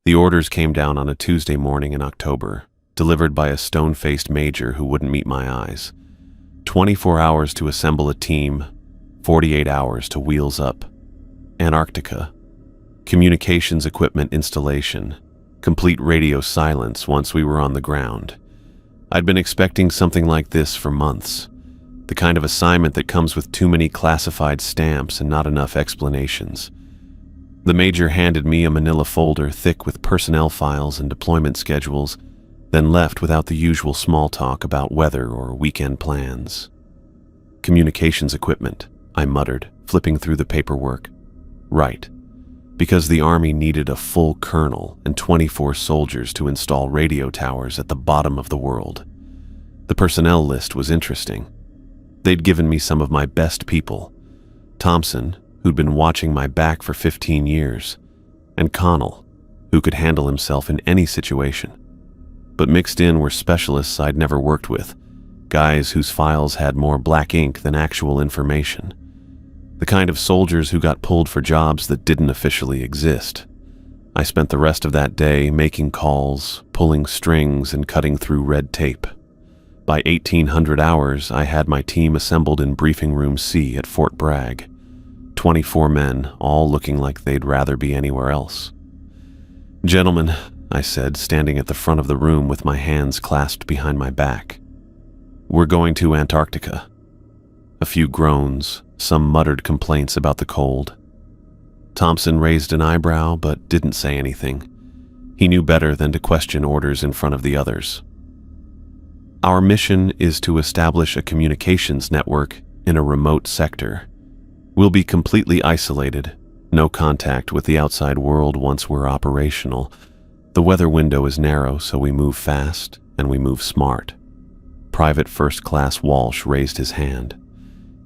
The orders came down on a Tuesday morning in October, delivered by a stone-faced major who wouldn't meet my eyes. 24 hours to assemble a team, 48 hours to wheels up. Antarctica. Communications equipment installation. Complete radio silence once we were on the ground. I'd been expecting something like this for months. The kind of assignment that comes with too many classified stamps and not enough explanations. The major handed me a manila folder thick with personnel files and deployment schedules, then left without the usual small talk about weather or weekend plans. Communications equipment, I muttered, flipping through the paperwork. Right. Because the Army needed a full colonel and 24 soldiers to install radio towers at the bottom of the world. The personnel list was interesting. They'd given me some of my best people. Thompson, who'd been watching my back for 15 years, and Connell, who could handle himself in any situation. But mixed in were specialists I'd never worked with, guys whose files had more black ink than actual information. The kind of soldiers who got pulled for jobs that didn't officially exist. I spent the rest of that day making calls, pulling strings, and cutting through red tape. By 1800 hours, I had my team assembled in Briefing Room C at Fort Bragg. 24 men, all looking like they'd rather be anywhere else. "Gentlemen," I said, standing at the front of the room with my hands clasped behind my back. "We're going to Antarctica." A few groans, some muttered complaints about the cold. Thompson raised an eyebrow but didn't say anything. He knew better than to question orders in front of the others. "Our mission is to establish a communications network in a remote sector. We'll be completely isolated, no contact with the outside world once we're operational. The weather window is narrow, so we move fast and we move smart." Private First Class Walsh raised his hand.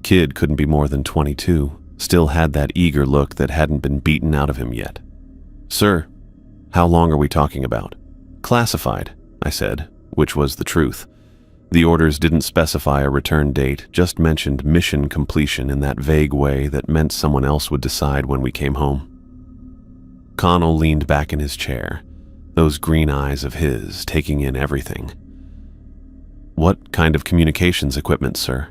Kid couldn't be more than 22, still had that eager look that hadn't been beaten out of him yet. "Sir, how long are we talking about?" "Classified," I said, which was the truth. The orders didn't specify a return date, just mentioned mission completion in that vague way that meant someone else would decide when we came home. Connell leaned back in his chair, those green eyes of his taking in everything. "What kind of communications equipment, sir?"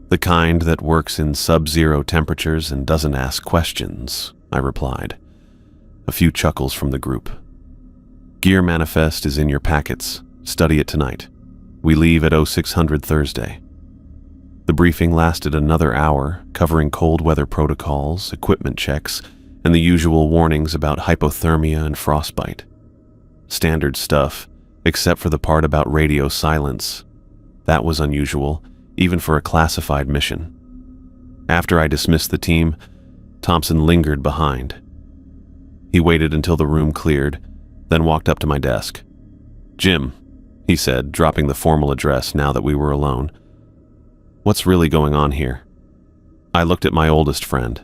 "The kind that works in sub-zero temperatures and doesn't ask questions," I replied. A few chuckles from the group. "Gear manifest is in your packets. Study it tonight. We leave at 0600 Thursday." The briefing lasted another hour, covering cold weather protocols, equipment checks, and the usual warnings about hypothermia and frostbite. Standard stuff, except for the part about radio silence. That was unusual, even for a classified mission. After I dismissed the team, Thompson lingered behind. He waited until the room cleared, then walked up to my desk. "Jim," he said, dropping the formal address now that we were alone. "What's really going on here?" I looked at my oldest friend,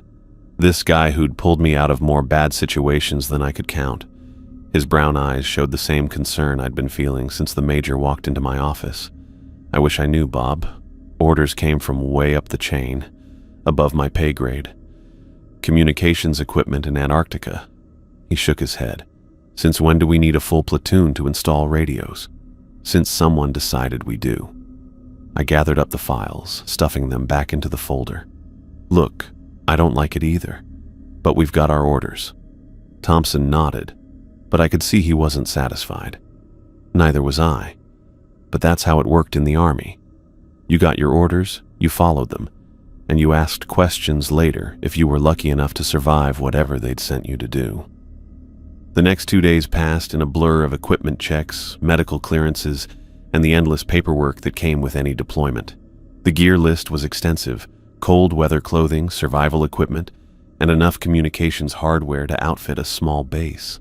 this guy who'd pulled me out of more bad situations than I could count. His brown eyes showed the same concern I'd been feeling since the major walked into my office. "I wish I knew, Bob. Orders came from way up the chain, above my pay grade. Communications equipment in Antarctica." He shook his head. "Since when do we need a full platoon to install radios?" "Since someone decided we do." I gathered up the files, stuffing them back into the folder. "Look, I don't like it either, but we've got our orders." Thompson nodded, but I could see he wasn't satisfied. Neither was I. But that's how it worked in the Army. You got your orders, you followed them, and you asked questions later if you were lucky enough to survive whatever they'd sent you to do. The next 2 days passed in a blur of equipment checks, medical clearances, and the endless paperwork that came with any deployment. The gear list was extensive: cold weather clothing, survival equipment, and enough communications hardware to outfit a small base.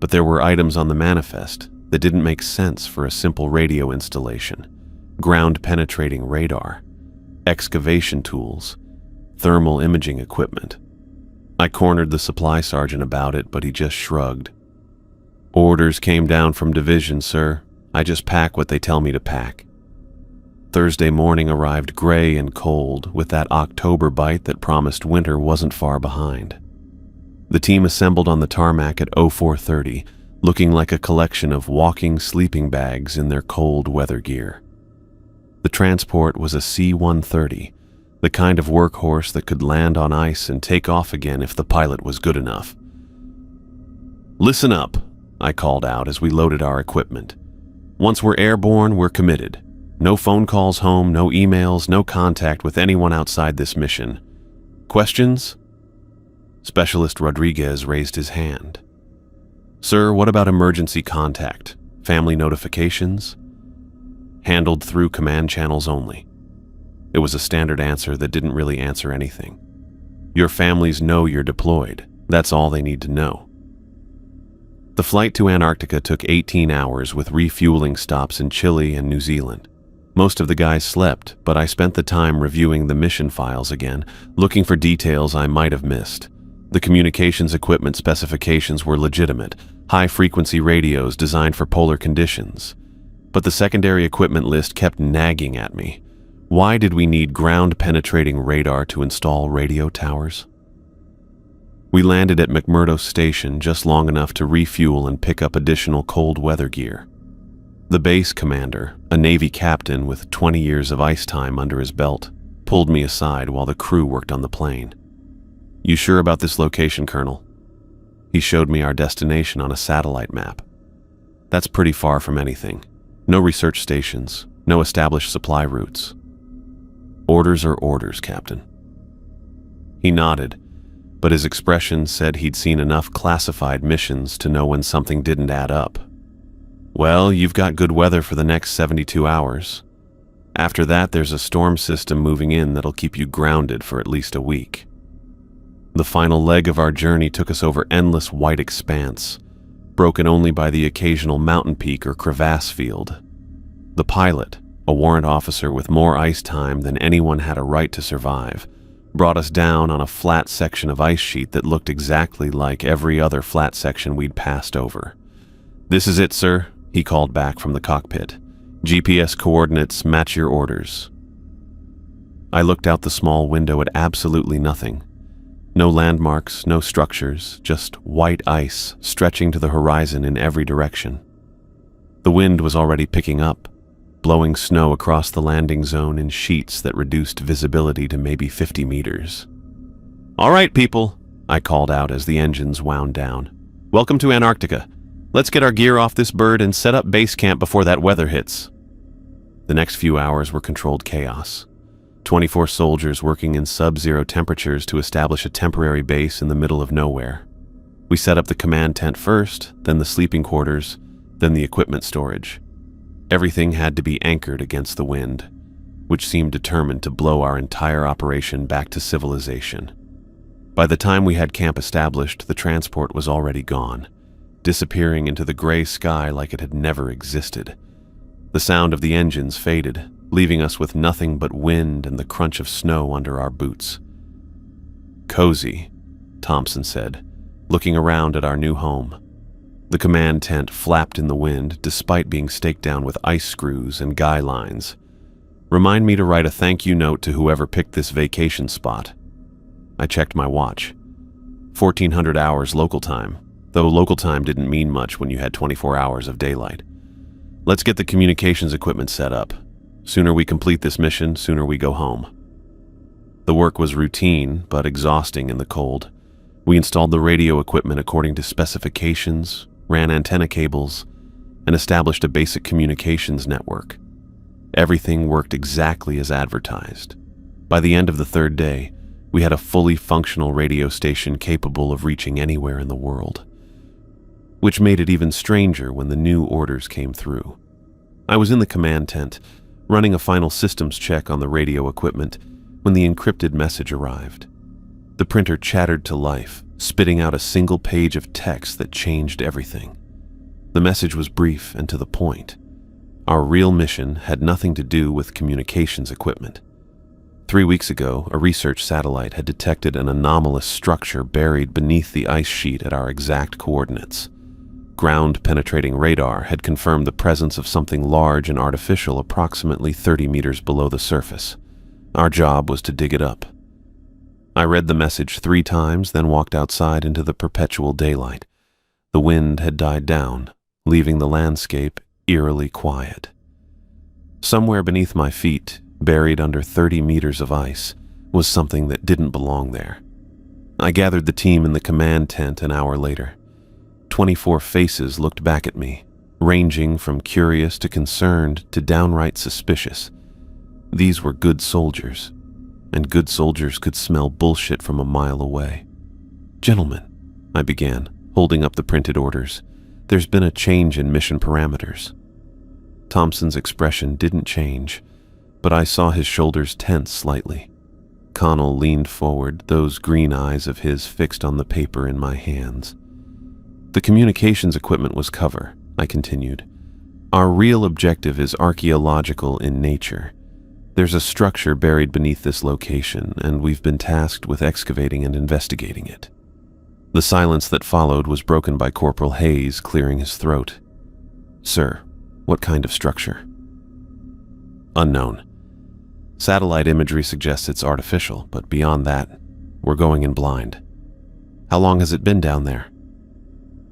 But there were items on the manifest that didn't make sense for a simple radio installation: ground-penetrating radar, excavation tools, thermal imaging equipment. I cornered the supply sergeant about it, but he just shrugged. "Orders came down from division, sir. I just pack what they tell me to pack." Thursday morning arrived gray and cold, with that October bite that promised winter wasn't far behind. The team assembled on the tarmac at 0430, looking like a collection of walking sleeping bags in their cold weather gear. The transport was a C-130, the kind of workhorse that could land on ice and take off again if the pilot was good enough. "Listen up," I called out as we loaded our equipment. "Once we're airborne, we're committed. No phone calls home, no emails, no contact with anyone outside this mission. Questions?" Specialist Rodriguez raised his hand. "Sir, what about emergency contact? Family notifications?" "Handled through command channels only." It was a standard answer that didn't really answer anything. Your families know you're deployed. That's all they need to know. The flight to Antarctica took 18 hours with refueling stops in Chile and New Zealand. Most of the guys slept, but I spent the time reviewing the mission files again, looking for details I might have missed. The communications equipment specifications were legitimate, high-frequency radios designed for polar conditions. But the secondary equipment list kept nagging at me. Why did we need ground-penetrating radar to install radio towers? We landed at McMurdo Station just long enough to refuel and pick up additional cold weather gear. The base commander, a Navy captain with 20 years of ice time under his belt, pulled me aside while the crew worked on the plane. "You sure about this location, Colonel?" He showed me our destination on a satellite map. "That's pretty far from anything. No research stations, no established supply routes." "Orders are orders, Captain." He nodded, but his expression said he'd seen enough classified missions to know when something didn't add up. "Well, you've got good weather for the next 72 hours. After that, there's a storm system moving in that'll keep you grounded for at least a week." The final leg of our journey took us over endless white expanse, broken only by the occasional mountain peak or crevasse field. The pilot, a warrant officer with more ice time than anyone had a right to survive, brought us down on a flat section of ice sheet that looked exactly like every other flat section we'd passed over. "This is it, sir," he called back from the cockpit. "GPS coordinates match your orders." I looked out the small window at absolutely nothing. No landmarks, no structures, just white ice stretching to the horizon in every direction. The wind was already picking up, blowing snow across the landing zone in sheets that reduced visibility to maybe 50 meters. "All right, people," I called out as the engines wound down. "Welcome to Antarctica. Let's get our gear off this bird and set up base camp before that weather hits." The next few hours were controlled chaos. 24 soldiers working in sub-zero temperatures to establish a temporary base in the middle of nowhere. We set up the command tent first, then the sleeping quarters, then the equipment storage. Everything had to be anchored against the wind, which seemed determined to blow our entire operation back to civilization. By the time we had camp established, the transport was already gone, disappearing into the gray sky like it had never existed. The sound of the engines faded, leaving us with nothing but wind and the crunch of snow under our boots. "Cozy," Thompson said, looking around at our new home. The command tent flapped in the wind despite being staked down with ice screws and guy lines. "Remind me to write a thank you note to whoever picked this vacation spot." I checked my watch. 1400 hours local time, though local time didn't mean much when you had 24 hours of daylight. "Let's get the communications equipment set up. Sooner we complete this mission, sooner we go home." The work was routine, but exhausting in the cold. We installed the radio equipment according to specifications, ran antenna cables, and established a basic communications network. Everything worked exactly as advertised. By the end of the third day, we had a fully functional radio station capable of reaching anywhere in the world, which made it even stranger when the new orders came through. I was in the command tent, running a final systems check on the radio equipment, when the encrypted message arrived. The printer chattered to life, spitting out a single page of text that changed everything. The message was brief and to the point. Our real mission had nothing to do with communications equipment. 3 weeks ago, a research satellite had detected an anomalous structure buried beneath the ice sheet at our exact coordinates. Ground-penetrating radar had confirmed the presence of something large and artificial approximately 30 meters below the surface. Our job was to dig it up. I read the message 3 times, then walked outside into the perpetual daylight. The wind had died down, leaving the landscape eerily quiet. Somewhere beneath my feet, buried under 30 meters of ice, was something that didn't belong there. I gathered the team in the command tent an hour later. 24 faces looked back at me, ranging from curious to concerned to downright suspicious. These were good soldiers, and good soldiers could smell bullshit from a mile away. "Gentlemen," I began, holding up the printed orders, "there's been a change in mission parameters." Thompson's expression didn't change, but I saw his shoulders tense slightly. Connell leaned forward, those green eyes of his fixed on the paper in my hands. "The communications equipment was cover," I continued. "Our real objective is archaeological in nature. There's a structure buried beneath this location, and we've been tasked with excavating and investigating it." The silence that followed was broken by Corporal Hayes clearing his throat. "Sir, what kind of structure?" "Unknown. Satellite imagery suggests it's artificial, but beyond that, we're going in blind." "How long has it been down there?"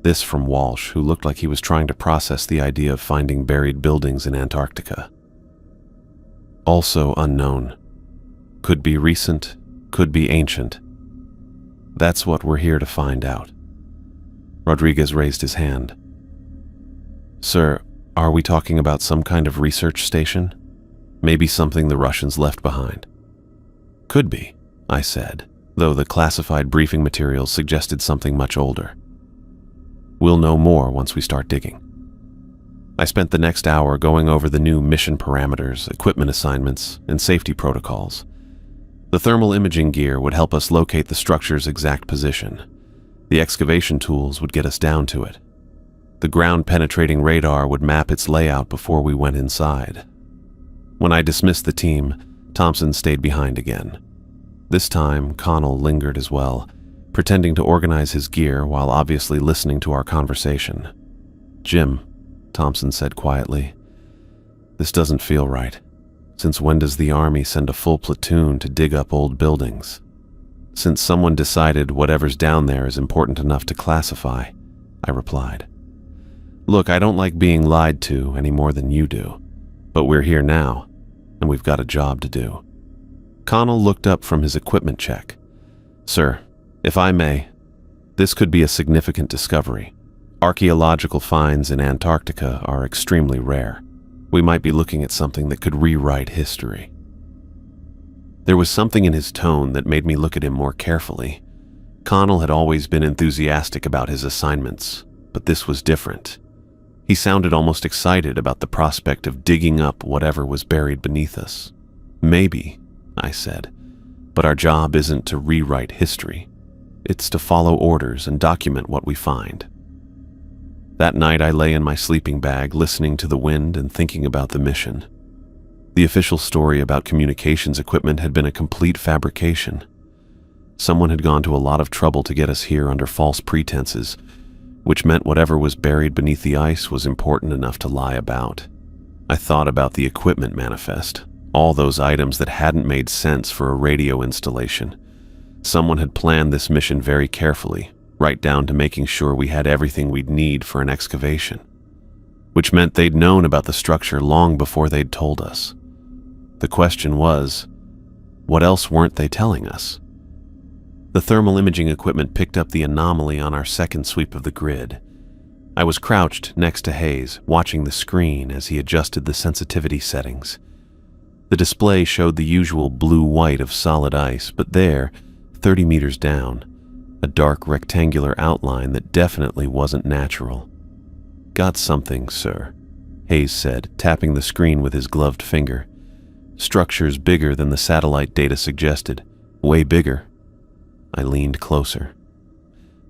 This from Walsh, who looked like he was trying to process the idea of finding buried buildings in Antarctica. "Also unknown. Could be recent, could be ancient. That's what we're here to find out." Rodriguez raised his hand. "Sir, are we talking about some kind of research station? Maybe something the Russians left behind?" "Could be," I said, though the classified briefing materials suggested something much older. "We'll know more once we start digging." I spent the next hour going over the new mission parameters, equipment assignments, and safety protocols. The thermal imaging gear would help us locate the structure's exact position. The excavation tools would get us down to it. The ground-penetrating radar would map its layout before we went inside. When I dismissed the team, Thompson stayed behind again. This time, Connell lingered as well, pretending to organize his gear while obviously listening to our conversation. "Jim," Thompson said quietly, "this doesn't feel right. Since when does the Army send a full platoon to dig up old buildings?" "Since someone decided whatever's down there is important enough to classify," I replied. "Look, I don't like being lied to any more than you do, but we're here now, and we've got a job to do." Connell looked up from his equipment check. "Sir, if I may, this could be a significant discovery. Archaeological finds in Antarctica are extremely rare. We might be looking at something that could rewrite history." There was something in his tone that made me look at him more carefully. Connell had always been enthusiastic about his assignments, but this was different. He sounded almost excited about the prospect of digging up whatever was buried beneath us. "Maybe," I said, "but our job isn't to rewrite history. It's to follow orders and document what we find." That night I lay in my sleeping bag listening to the wind and thinking about the mission. The official story about communications equipment had been a complete fabrication. Someone had gone to a lot of trouble to get us here under false pretenses, which meant whatever was buried beneath the ice was important enough to lie about. I thought about the equipment manifest, all those items that hadn't made sense for a radio installation. Someone had planned this mission very carefully, right down to making sure we had everything we'd need for an excavation, which meant they'd known about the structure long before they'd told us. The question was, what else weren't they telling us? The thermal imaging equipment picked up the anomaly on our second sweep of the grid. I was crouched next to Hayes, watching the screen as he adjusted the sensitivity settings. The display showed the usual blue-white of solid ice, but there, 30 meters down, a dark rectangular outline that definitely wasn't natural. "Got something, sir," Hayes said, tapping the screen with his gloved finger. "Structures bigger than the satellite data suggested. Way bigger." I leaned closer.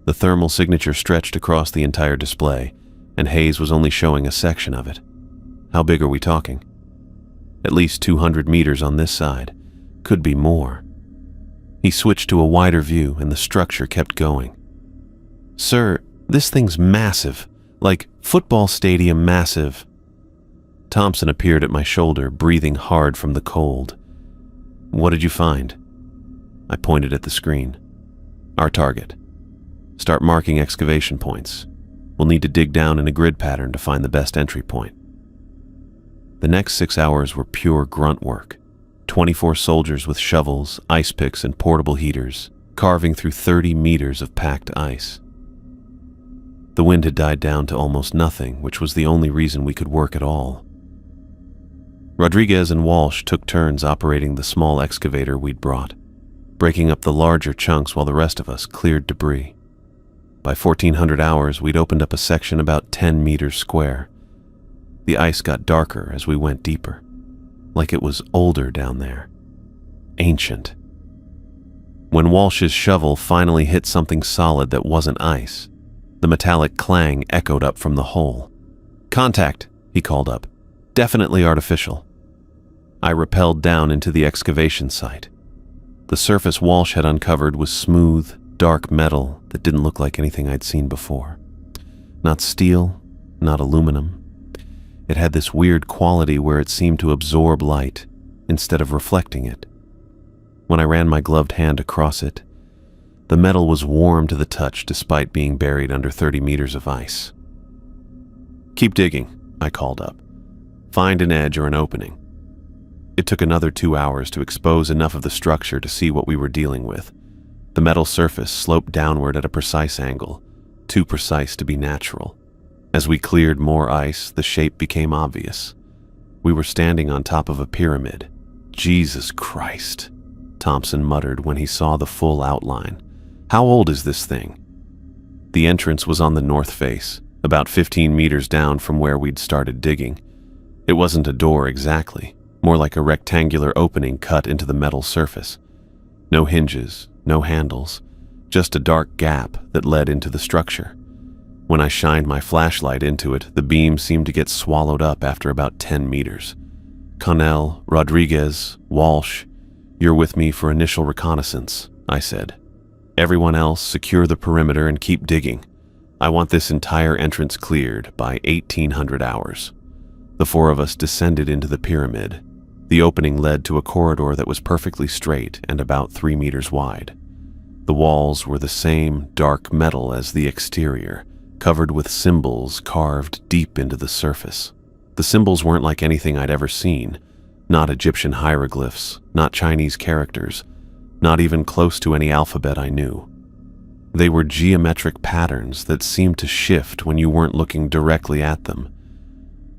The thermal signature stretched across the entire display, and Hayes was only showing a section of it. "How big are we talking?" "At least 200 meters on this side. Could be more." He switched to a wider view, and the structure kept going. "Sir, this thing's massive, like football stadium massive." Thompson appeared at my shoulder, breathing hard from the cold. "What did you find?" I pointed at the screen. Our target. Start marking excavation points. We'll need to dig down in a grid pattern to find the best entry point. The next 6 hours were pure grunt work. 24 soldiers with shovels, ice picks, and portable heaters, carving through 30 meters of packed ice. The wind had died down to almost nothing, which was the only reason we could work at all. Rodriguez and Walsh took turns operating the small excavator we'd brought, breaking up the larger chunks while the rest of us cleared debris. By 1400 hours, we'd opened up a section about 10 meters square. The ice got darker as we went deeper, like it was older down there. Ancient. When Walsh's shovel finally hit something solid that wasn't ice, the metallic clang echoed up from the hole. "Contact," he called up. "Definitely artificial." I rappelled down into the excavation site. The surface Walsh had uncovered was smooth, dark metal that didn't look like anything I'd seen before. Not steel, not aluminum. It had this weird quality where it seemed to absorb light instead of reflecting it. When I ran my gloved hand across it, the metal was warm to the touch despite being buried under 30 meters of ice. "Keep digging," I called up. "Find an edge or an opening." It took another 2 hours to expose enough of the structure to see what we were dealing with. The metal surface sloped downward at a precise angle, too precise to be natural. As we cleared more ice, the shape became obvious. We were standing on top of a pyramid. "Jesus Christ," Thompson muttered when he saw the full outline. "How old is this thing?" The entrance was on the north face, about 15 meters down from where we'd started digging. It wasn't a door exactly, more like a rectangular opening cut into the metal surface. No hinges, no handles, just a dark gap that led into the structure. When I shined my flashlight into it, the beam seemed to get swallowed up after about 10 meters. "Connell, Rodriguez, Walsh, you're with me for initial reconnaissance," I said. "Everyone else, secure the perimeter and keep digging. I want this entire entrance cleared by 1800 hours." The four of us descended into the pyramid. The opening led to a corridor that was perfectly straight and about 3 meters wide. The walls were the same dark metal as the exterior, covered with symbols carved deep into the surface. The symbols weren't like anything I'd ever seen, not Egyptian hieroglyphs, not Chinese characters, not even close to any alphabet I knew. They were geometric patterns that seemed to shift when you weren't looking directly at them.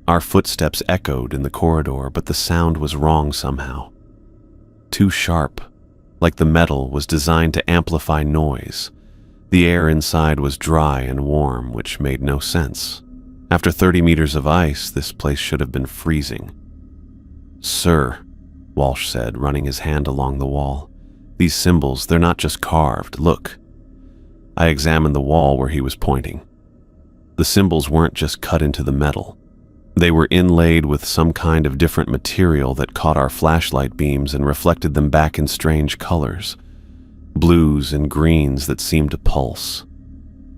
Our footsteps echoed in the corridor, but the sound was wrong somehow. Too sharp, like the metal was designed to amplify noise. The air inside was dry and warm, which made no sense. After 30 meters of ice, this place should have been freezing. "Sir," Walsh said, running his hand along the wall. "These symbols, they're not just carved. Look." I examined the wall where he was pointing. The symbols weren't just cut into the metal. They were inlaid with some kind of different material that caught our flashlight beams and reflected them back in strange colors. Blues and greens that seemed to pulse.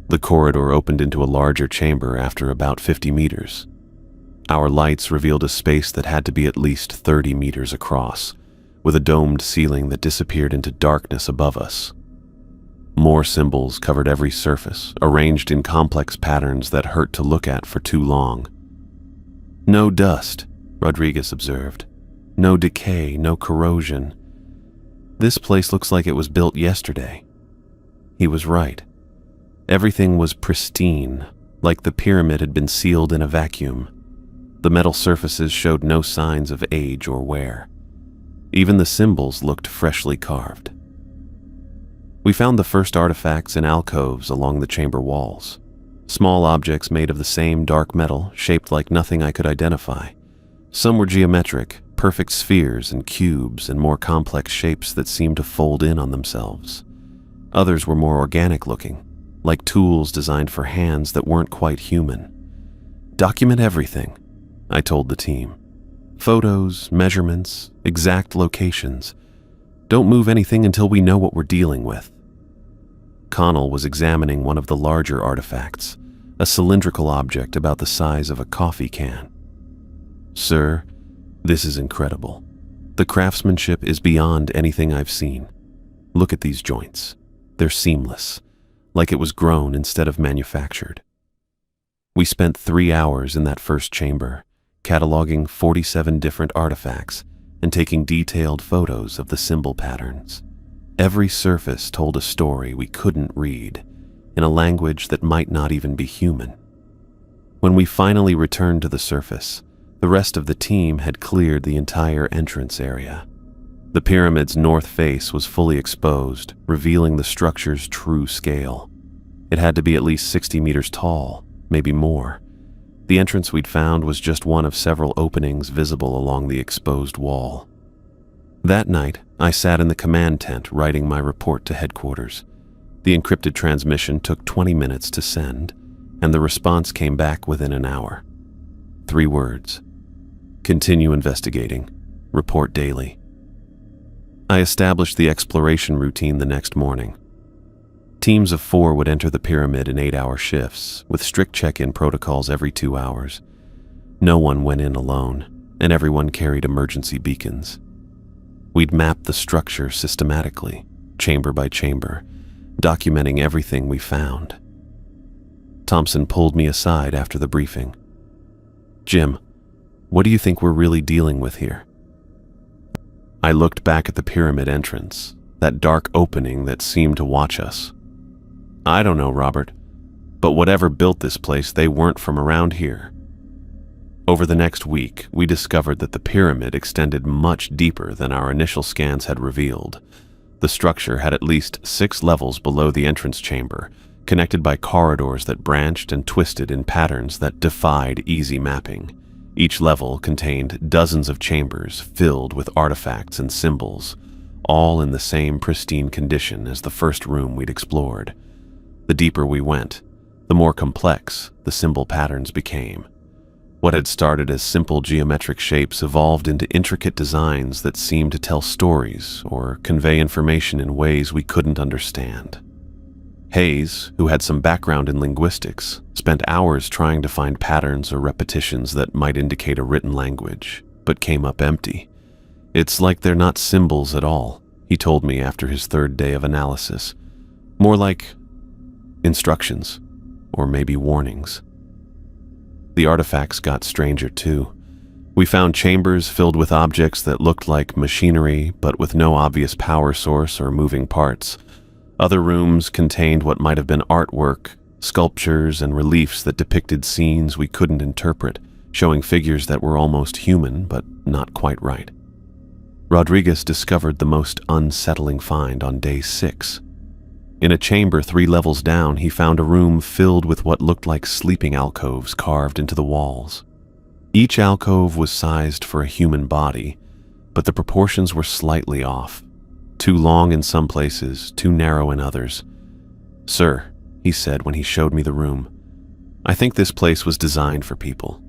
The corridor opened into a larger chamber after about 50 meters. Our lights revealed a space that had to be at least 30 meters across, with a domed ceiling that disappeared into darkness above us. More symbols covered every surface, arranged in complex patterns that hurt to look at for too long. "No dust," Rodriguez observed. "No decay, no corrosion. This place looks like it was built yesterday." He was right. Everything was pristine, like the pyramid had been sealed in a vacuum. The metal surfaces showed no signs of age or wear. Even the symbols looked freshly carved. We found the first artifacts in alcoves along the chamber walls. Small objects made of the same dark metal, shaped like nothing I could identify. Some were geometric, perfect spheres and cubes and more complex shapes that seemed to fold in on themselves. Others were more organic looking, like tools designed for hands that weren't quite human. "Document everything," I told the team. "Photos, measurements, exact locations. Don't move anything until we know what we're dealing with." Connell was examining one of the larger artifacts, a cylindrical object about the size of a coffee can. "Sir, this is incredible. The craftsmanship is beyond anything I've seen. Look at these joints. They're seamless, like it was grown instead of manufactured. We spent 3 hours in that first chamber, cataloging 47 different artifacts and taking detailed photos of the symbol patterns. Every surface told a story we couldn't read, in a language that might not even be human. When we finally returned to the surface, the rest of the team had cleared the entire entrance area. The pyramid's north face was fully exposed, revealing the structure's true scale. It had to be at least 60 meters tall, maybe more. The entrance we'd found was just one of several openings visible along the exposed wall. That night, I sat in the command tent writing my report to headquarters. The encrypted transmission took 20 minutes to send, and the response came back within an hour. 3 words: continue investigating. Report daily. I established the exploration routine the next morning. Teams of 4 would enter the pyramid in 8-hour shifts, with strict check-in protocols every 2 hours. No one went in alone, and everyone carried emergency beacons. We'd map the structure systematically, chamber by chamber, documenting everything we found. Thompson pulled me aside after the briefing. "Jim, what do you think we're really dealing with here?" I looked back at the pyramid entrance, that dark opening that seemed to watch us. "I don't know, Robert, but whatever built this place, they weren't from around here." Over the next week, we discovered that the pyramid extended much deeper than our initial scans had revealed. The structure had at least 6 levels below the entrance chamber, connected by corridors that branched and twisted in patterns that defied easy mapping. Each level contained dozens of chambers filled with artifacts and symbols, all in the same pristine condition as the first room we'd explored. The deeper we went, the more complex the symbol patterns became. What had started as simple geometric shapes evolved into intricate designs that seemed to tell stories or convey information in ways we couldn't understand. Hayes, who had some background in linguistics, spent hours trying to find patterns or repetitions that might indicate a written language, but came up empty. "It's like they're not symbols at all," he told me after his 3rd day of analysis. "More like instructions, or maybe warnings." The artifacts got stranger too. We found chambers filled with objects that looked like machinery, but with no obvious power source or moving parts. Other rooms contained what might have been artwork, sculptures, and reliefs that depicted scenes we couldn't interpret, showing figures that were almost human, but not quite right. Rodriguez discovered the most unsettling find on day 6. In a chamber 3 levels down, he found a room filled with what looked like sleeping alcoves carved into the walls. Each alcove was sized for a human body, but the proportions were slightly off. Too long in some places, too narrow in others. "Sir," he said when he showed me the room, "I think this place was designed for people,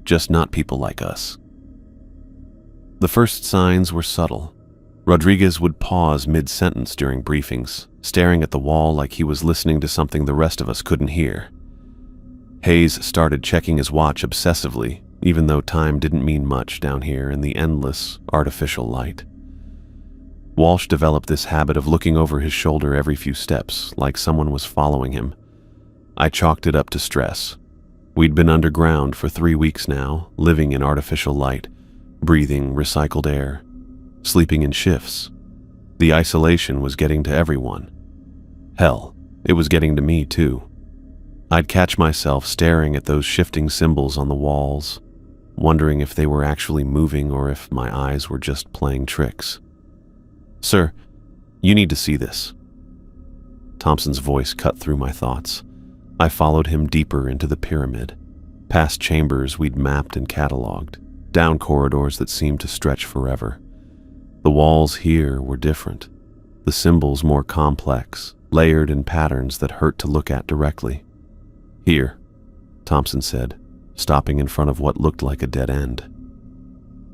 just not people like us." The first signs were subtle. Rodriguez would pause mid-sentence during briefings, staring at the wall like he was listening to something the rest of us couldn't hear. Hayes started checking his watch obsessively, even though time didn't mean much down here in the endless, artificial light. Walsh developed this habit of looking over his shoulder every few steps, like someone was following him. I chalked it up to stress. We'd been underground for 3 weeks now, living in artificial light, breathing recycled air, sleeping in shifts. The isolation was getting to everyone. Hell, it was getting to me too. I'd catch myself staring at those shifting symbols on the walls, wondering if they were actually moving or if my eyes were just playing tricks. "Sir, you need to see this." Thompson's voice cut through my thoughts. I followed him deeper into the pyramid, past chambers we'd mapped and cataloged, down corridors that seemed to stretch forever. The walls here were different, the symbols more complex, layered in patterns that hurt to look at directly. "Here," Thompson said, stopping in front of what looked like a dead end.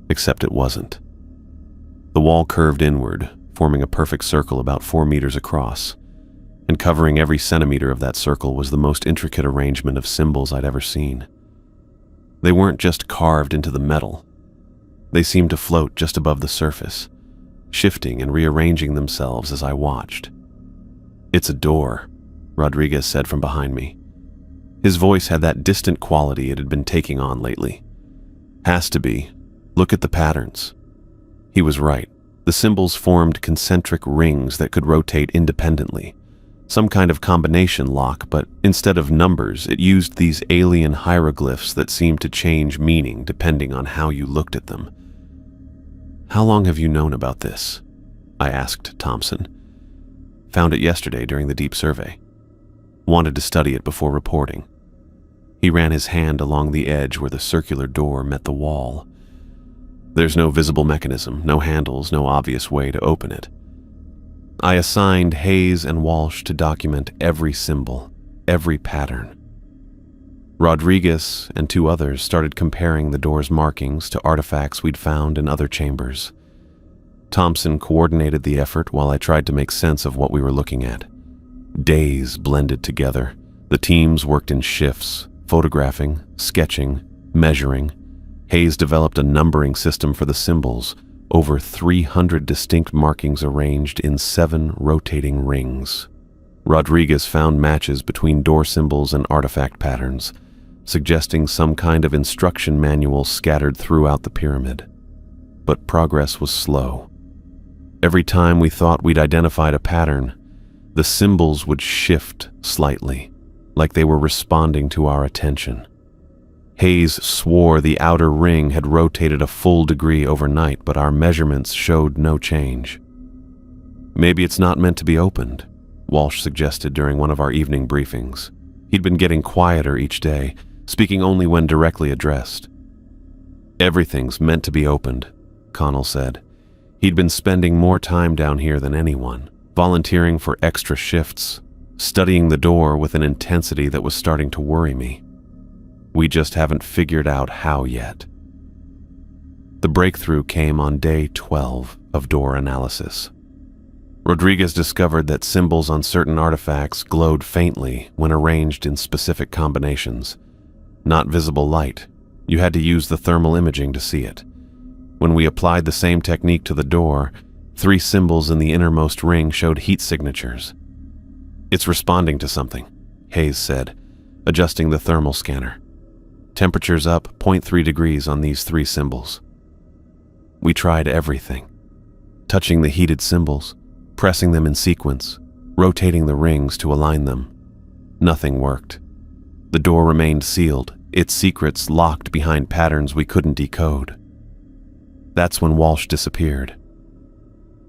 Except it wasn't. The wall curved inward, forming a perfect circle about 4 meters across, and covering every centimeter of that circle was the most intricate arrangement of symbols I'd ever seen. They weren't just carved into the metal. They seemed to float just above the surface, shifting and rearranging themselves as I watched. "It's a door," Rodriguez said from behind me. His voice had that distant quality it had been taking on lately. "Has to be. Look at the patterns." He was right. The symbols formed concentric rings that could rotate independently. Some kind of combination lock, but instead of numbers, it used these alien hieroglyphs that seemed to change meaning depending on how you looked at them. "How long have you known about this?" I asked Thompson. "Found it yesterday during the deep survey. Wanted to study it before reporting." He ran his hand along the edge where the circular door met the wall. "There's no visible mechanism, no handles, no obvious way to open it." I assigned Hayes and Walsh to document every symbol, every pattern. Rodriguez and 2 others started comparing the door's markings to artifacts we'd found in other chambers. Thompson coordinated the effort while I tried to make sense of what we were looking at. Days blended together. The teams worked in shifts, photographing, sketching, measuring. Hayes developed a numbering system for the symbols, over 300 distinct markings arranged in 7 rotating rings. Rodriguez found matches between door symbols and artifact patterns, suggesting some kind of instruction manual scattered throughout the pyramid. But progress was slow. Every time we thought we'd identified a pattern, the symbols would shift slightly, like they were responding to our attention. Hayes swore the outer ring had rotated a full degree overnight, but our measurements showed no change. "Maybe it's not meant to be opened," Walsh suggested during one of our evening briefings. He'd been getting quieter each day, speaking only when directly addressed. "Everything's meant to be opened," Connell said. He'd been spending more time down here than anyone, volunteering for extra shifts, studying the door with an intensity that was starting to worry me. We just haven't figured out how yet. The breakthrough came on day 12 of door analysis. Rodriguez discovered that symbols on certain artifacts glowed faintly when arranged in specific combinations. Not visible light. You had to use the thermal imaging to see it. When we applied the same technique to the door, 3 symbols in the innermost ring showed heat signatures. "It's responding to something," Hayes said, adjusting the thermal scanner. "Temperature's up 0.3 degrees on these 3 symbols." We tried everything. Touching the heated symbols, pressing them in sequence, rotating the rings to align them. Nothing worked. The door remained sealed, its secrets locked behind patterns we couldn't decode. That's when Walsh disappeared.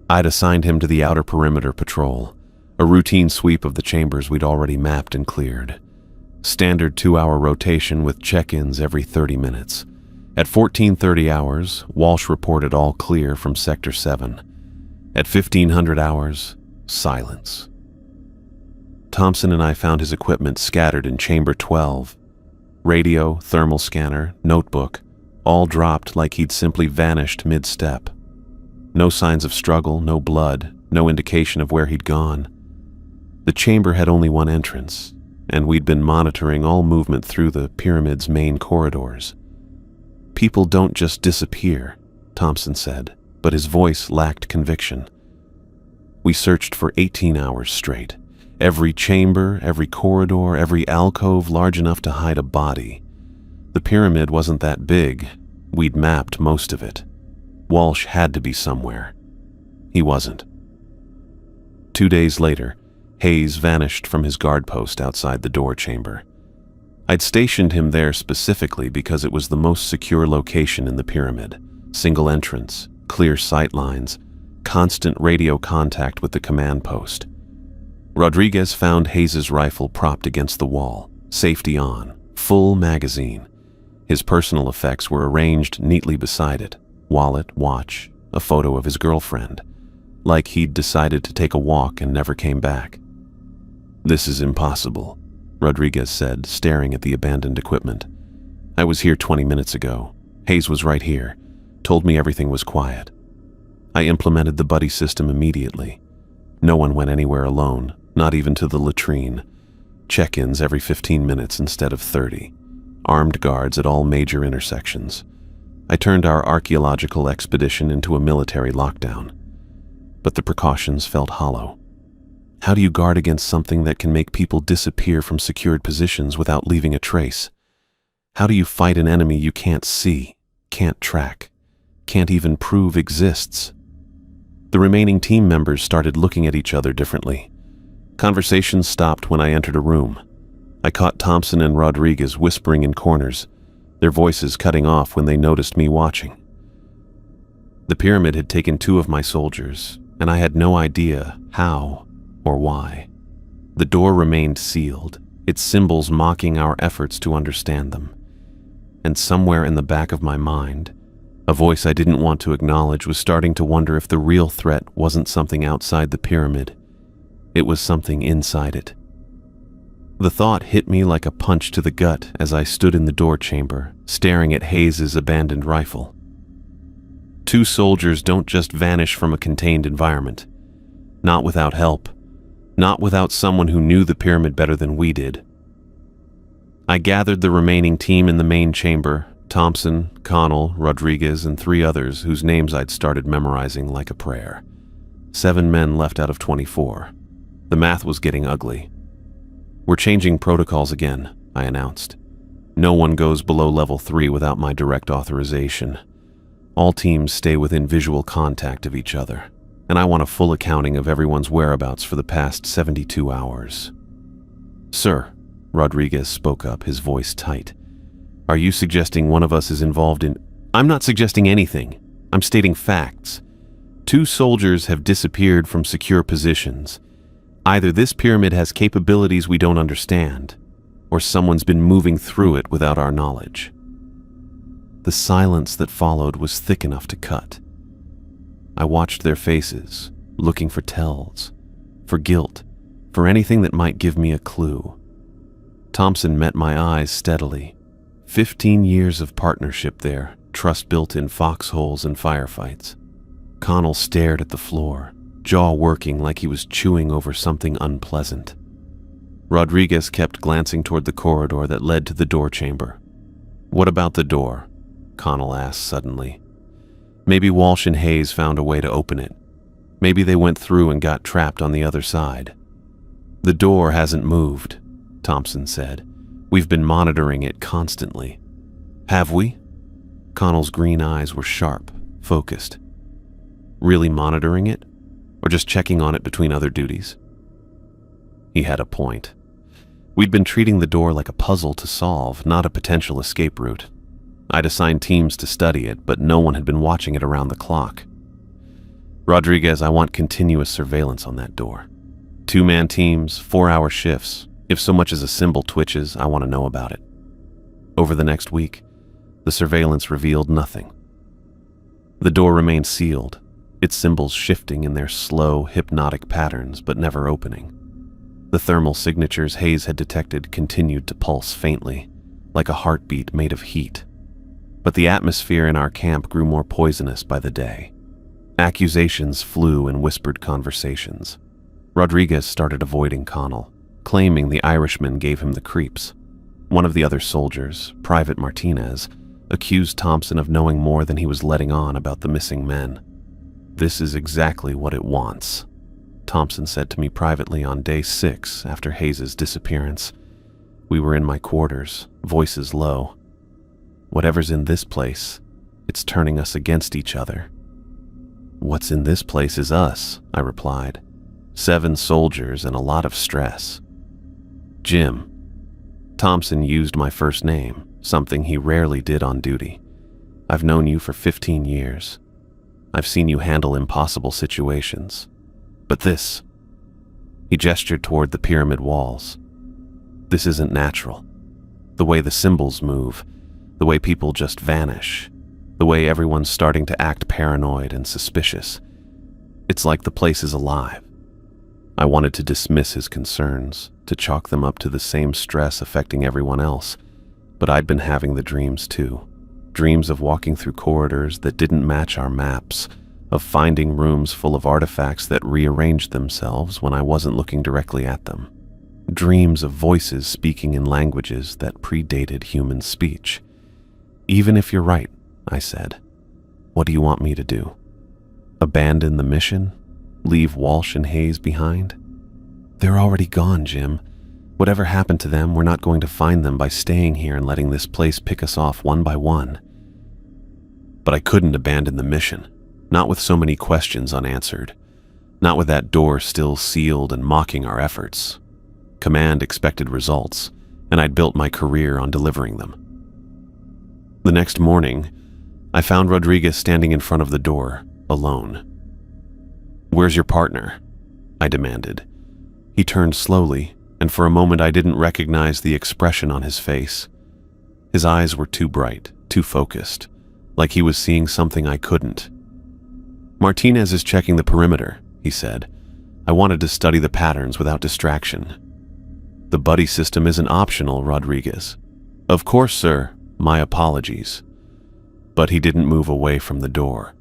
I'd assigned him to the outer perimeter patrol, a routine sweep of the chambers we'd already mapped and cleared. Standard 2-hour rotation with check-ins every 30 minutes. At 1430 hours, Walsh reported all clear from Sector 7. At 1500 hours, silence. Thompson and I found his equipment scattered in Chamber 12. Radio, thermal scanner, notebook, all dropped like he'd simply vanished mid-step. No signs of struggle, no blood, no indication of where he'd gone. The chamber had only one entrance, and we'd been monitoring all movement through the pyramid's main corridors. "People don't just disappear," Thompson said, but his voice lacked conviction. "We searched for 18 hours straight. Every chamber, every corridor, every alcove large enough to hide a body. The pyramid wasn't that big. We'd mapped most of it. Walsh had to be somewhere. He wasn't." 2 days later, Hayes vanished from his guard post outside the door chamber. I'd stationed him there specifically because it was the most secure location in the pyramid. Single entrance, clear sight lines, constant radio contact with the command post. Rodriguez found Hayes's rifle propped against the wall, safety on, full magazine. His personal effects were arranged neatly beside it, wallet, watch, a photo of his girlfriend, like he'd decided to take a walk and never came back. "This is impossible," Rodriguez said, staring at the abandoned equipment. "I was here 20 minutes ago. Hayes was right here, told me everything was quiet. I implemented the buddy system immediately. No one went anywhere alone, not even to the latrine. Check-ins every 15 minutes instead of 30. Armed guards at all major intersections. I turned our archaeological expedition into a military lockdown. but the precautions felt hollow. How do you guard against something that can make people disappear from secured positions without leaving a trace? How do you fight an enemy you can't see, can't track, can't even prove exists? The remaining team members started looking at each other differently. Conversations stopped when I entered a room. I caught Thompson and Rodriguez whispering in corners, their voices cutting off when they noticed me watching. The pyramid had taken 2 of my soldiers, and I had no idea how or why. The door remained sealed, its symbols mocking our efforts to understand them. And somewhere in the back of my mind, a voice I didn't want to acknowledge was starting to wonder if the real threat wasn't something outside the pyramid. It was something inside it. The thought hit me like a punch to the gut as I stood in the door chamber, staring at Hayes' abandoned rifle. 2 soldiers don't just vanish from a contained environment. Not without help. Not without someone who knew the pyramid better than we did. I gathered the remaining team in the main chamber, Thompson, Connell, Rodriguez, and 3 others whose names I'd started memorizing like a prayer. 7 men left out of 24. The math was getting ugly. "We're changing protocols again," I announced. "No one goes below level 3 without my direct authorization. All teams stay within visual contact of each other, and I want a full accounting of everyone's whereabouts for the past 72 hours. "Sir," Rodriguez spoke up, his voice tight, "are you suggesting one of us is involved in—" "I'm not suggesting anything. I'm stating facts. 2 soldiers have disappeared from secure positions. Either this pyramid has capabilities we don't understand, or someone's been moving through it without our knowledge." The silence that followed was thick enough to cut. I watched their faces, looking for tells, for guilt, for anything that might give me a clue. Thompson met my eyes steadily. 15 years of partnership there, trust built in foxholes and firefights. Connell stared at the floor, jaw working like he was chewing over something unpleasant. Rodriguez kept glancing toward the corridor that led to the door chamber. "What about the door?" Connell asked suddenly. "Maybe Walsh and Hayes found a way to open it. Maybe they went through and got trapped on the other side." "The door hasn't moved," Thompson said. "We've been monitoring it constantly." "Have we?" Connell's green eyes were sharp, focused. "Really monitoring it? Or just checking on it between other duties?" He had a point. We'd been treating the door like a puzzle to solve, not a potential escape route. I'd assigned teams to study it, but no one had been watching it around the clock. "Rodriguez, I want continuous surveillance on that door. 2-man teams, 4-hour shifts. If so much as a symbol twitches, I want to know about it." Over the next week, the surveillance revealed nothing. The door remained sealed, its symbols shifting in their slow, hypnotic patterns, but never opening. The thermal signatures Hayes had detected continued to pulse faintly, like a heartbeat made of heat. But the atmosphere in our camp grew more poisonous by the day. Accusations flew in whispered conversations. Rodriguez started avoiding Connell, claiming the Irishman gave him the creeps. One of the other soldiers, Private Martinez, accused Thompson of knowing more than he was letting on about the missing men. "This is exactly what it wants," Thompson said to me privately on day 6 after Hayes' disappearance. We were in my quarters, voices low. "Whatever's in this place, it's turning us against each other." "What's in this place is us," I replied. 7 soldiers and a lot of stress. "Jim." Thompson used my first name, something he rarely did on duty. "I've known you for 15 years. I've seen you handle impossible situations. But this," he gestured toward the pyramid walls, "this isn't natural. The way the symbols move, the way people just vanish, the way everyone's starting to act paranoid and suspicious. It's like the place is alive." I wanted to dismiss his concerns, to chalk them up to the same stress affecting everyone else, but I'd been having the dreams too. Dreams of walking through corridors that didn't match our maps, of finding rooms full of artifacts that rearranged themselves when I wasn't looking directly at them. Dreams of voices speaking in languages that predated human speech. "Even if you're right," I said, "what do you want me to do? Abandon the mission? Leave Walsh and Hayes behind? They're already gone, Jim. Whatever happened to them, we're not going to find them by staying here and letting this place pick us off one by one. But I couldn't abandon the mission, not with so many questions unanswered, not with that door still sealed and mocking our efforts. Command expected results, and I'd built my career on delivering them. The next morning, I found Rodriguez standing in front of the door, alone. "Where's your partner?" I demanded. He turned slowly, and for a moment I didn't recognize the expression on his face. His eyes were too bright, too focused, like he was seeing something I couldn't. "Martinez is checking the perimeter," he said. "I wanted to study the patterns without distraction." "The buddy system isn't optional, Rodriguez." "Of course, sir. My apologies." But he didn't move away from the door.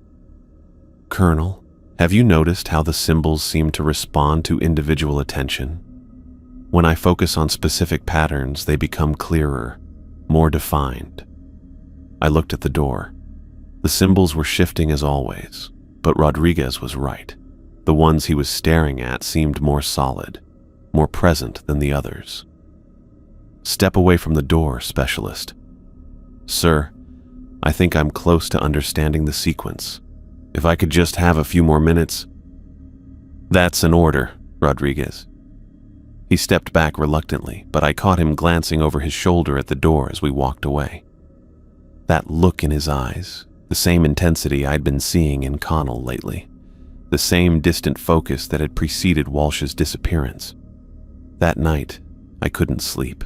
"Colonel, have you noticed how the symbols seem to respond to individual attention? When I focus on specific patterns, they become clearer, more defined." I looked at the door. The symbols were shifting as always, but Rodriguez was right. The ones he was staring at seemed more solid, more present than the others. "Step away from the door, specialist." "Sir, I think I'm close to understanding the sequence. If I could just have a few more minutes." "That's an order, Rodriguez." He stepped back reluctantly, but I caught him glancing over his shoulder at the door as we walked away. That look in his eyes, the same intensity I'd been seeing in Connell lately, the same distant focus that had preceded Walsh's disappearance. That night, I couldn't sleep.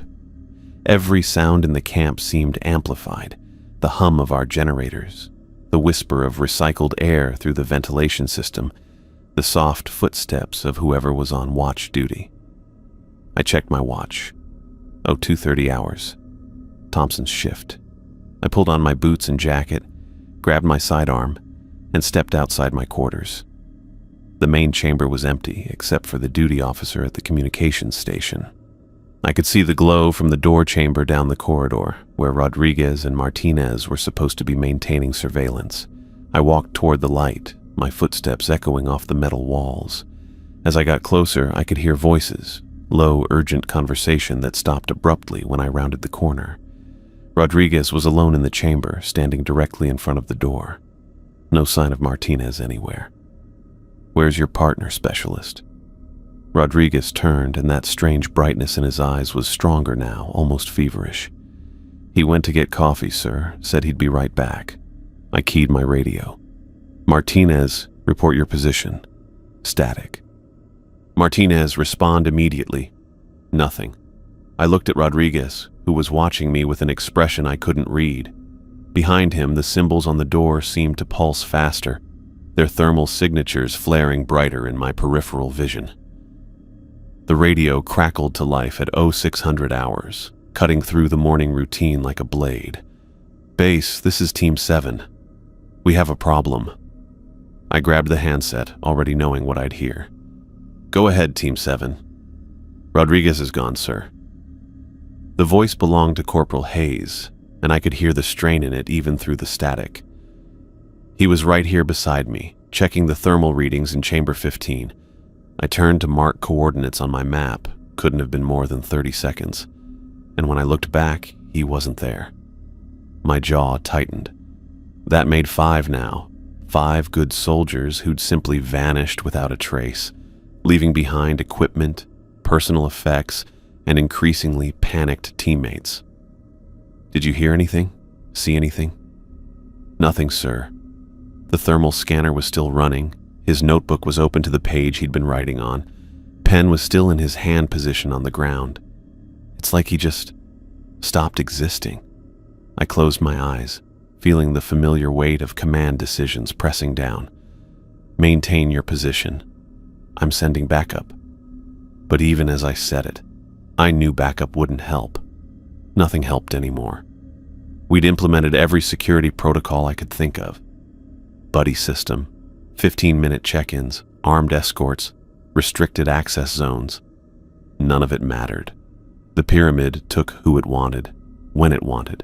Every sound in the camp seemed amplified, the hum of our generators, the whisper of recycled air through the ventilation system, the soft footsteps of whoever was on watch duty. I checked my watch. 02:30 hours. Thompson's shift. I pulled on my boots and jacket, grabbed my sidearm, and stepped outside my quarters. The main chamber was empty, except for the duty officer at the communications station. I could see the glow from the door chamber down the corridor, where Rodriguez and Martinez were supposed to be maintaining surveillance. I walked toward the light, my footsteps echoing off the metal walls. As I got closer, I could hear voices, low, urgent conversation that stopped abruptly when I rounded the corner. Rodriguez was alone in the chamber, standing directly in front of the door. No sign of Martinez anywhere. "Where's your partner, specialist?" Rodriguez turned, and that strange brightness in his eyes was stronger now, almost feverish. "He went to get coffee, sir. Said he'd be right back." I keyed my radio. "Martinez, report your position." Static. "Martinez, respond immediately." Nothing. I looked at Rodriguez, who was watching me with an expression I couldn't read. Behind him, the symbols on the door seemed to pulse faster, their thermal signatures flaring brighter in my peripheral vision. The radio crackled to life at 0600 hours, cutting through the morning routine like a blade. "Base, this is Team 7. We have a problem." I grabbed the handset, already knowing what I'd hear. "Go ahead, Team 7. "Rodriguez is gone, sir." The voice belonged to Corporal Hayes, and I could hear the strain in it even through the static. He was right here beside me, checking the thermal readings in Chamber 15. I turned to mark coordinates on my map. Couldn't have been more than 30 seconds. And when I looked back, he wasn't there. My jaw tightened. That made 5 now. 5 good soldiers who'd simply vanished without a trace, leaving behind equipment, personal effects, and increasingly panicked teammates. "Did you hear anything? See anything?" "Nothing, sir." The thermal scanner was still running. His notebook was open to the page he'd been writing on. Pen was still in his hand position on the ground. It's like he just stopped existing. I closed my eyes, feeling the familiar weight of command decisions pressing down. "Maintain your position. I'm sending backup." But even as I said it, I knew backup wouldn't help. Nothing helped anymore. We'd implemented every security protocol I could think of. Buddy system, 15-minute check-ins, armed escorts, restricted access zones. None of it mattered. The pyramid took who it wanted, when it wanted.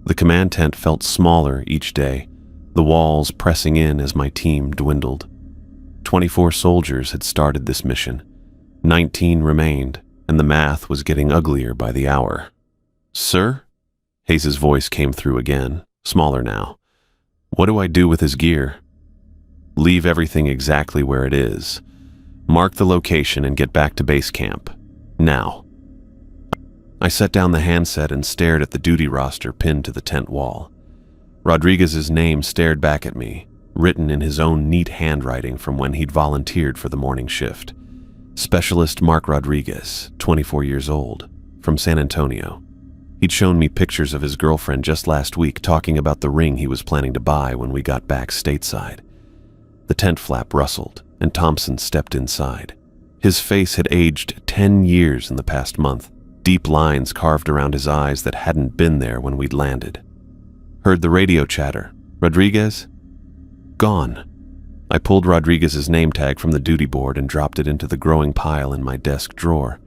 The command tent felt smaller each day, the walls pressing in as my team dwindled. 24 soldiers had started this mission. 19 remained, and the math was getting uglier by the hour. "Sir?" Hayes's voice came through again, smaller now. "What do I do with his gear?" "Leave everything exactly where it is. Mark the location and get back to base camp. Now." I set down the handset and stared at the duty roster pinned to the tent wall. Rodriguez's name stared back at me, written in his own neat handwriting from when he'd volunteered for the morning shift. Specialist Mark Rodriguez, 24 years old, from San Antonio. He'd shown me pictures of his girlfriend just last week talking about the ring he was planning to buy when we got back stateside. The tent flap rustled, and Thompson stepped inside. His face had aged 10 years in the past month, deep lines carved around his eyes that hadn't been there when we'd landed. "Heard the radio chatter. Rodriguez?" "Gone." I pulled Rodriguez's name tag from the duty board and dropped it into the growing pile in my desk drawer.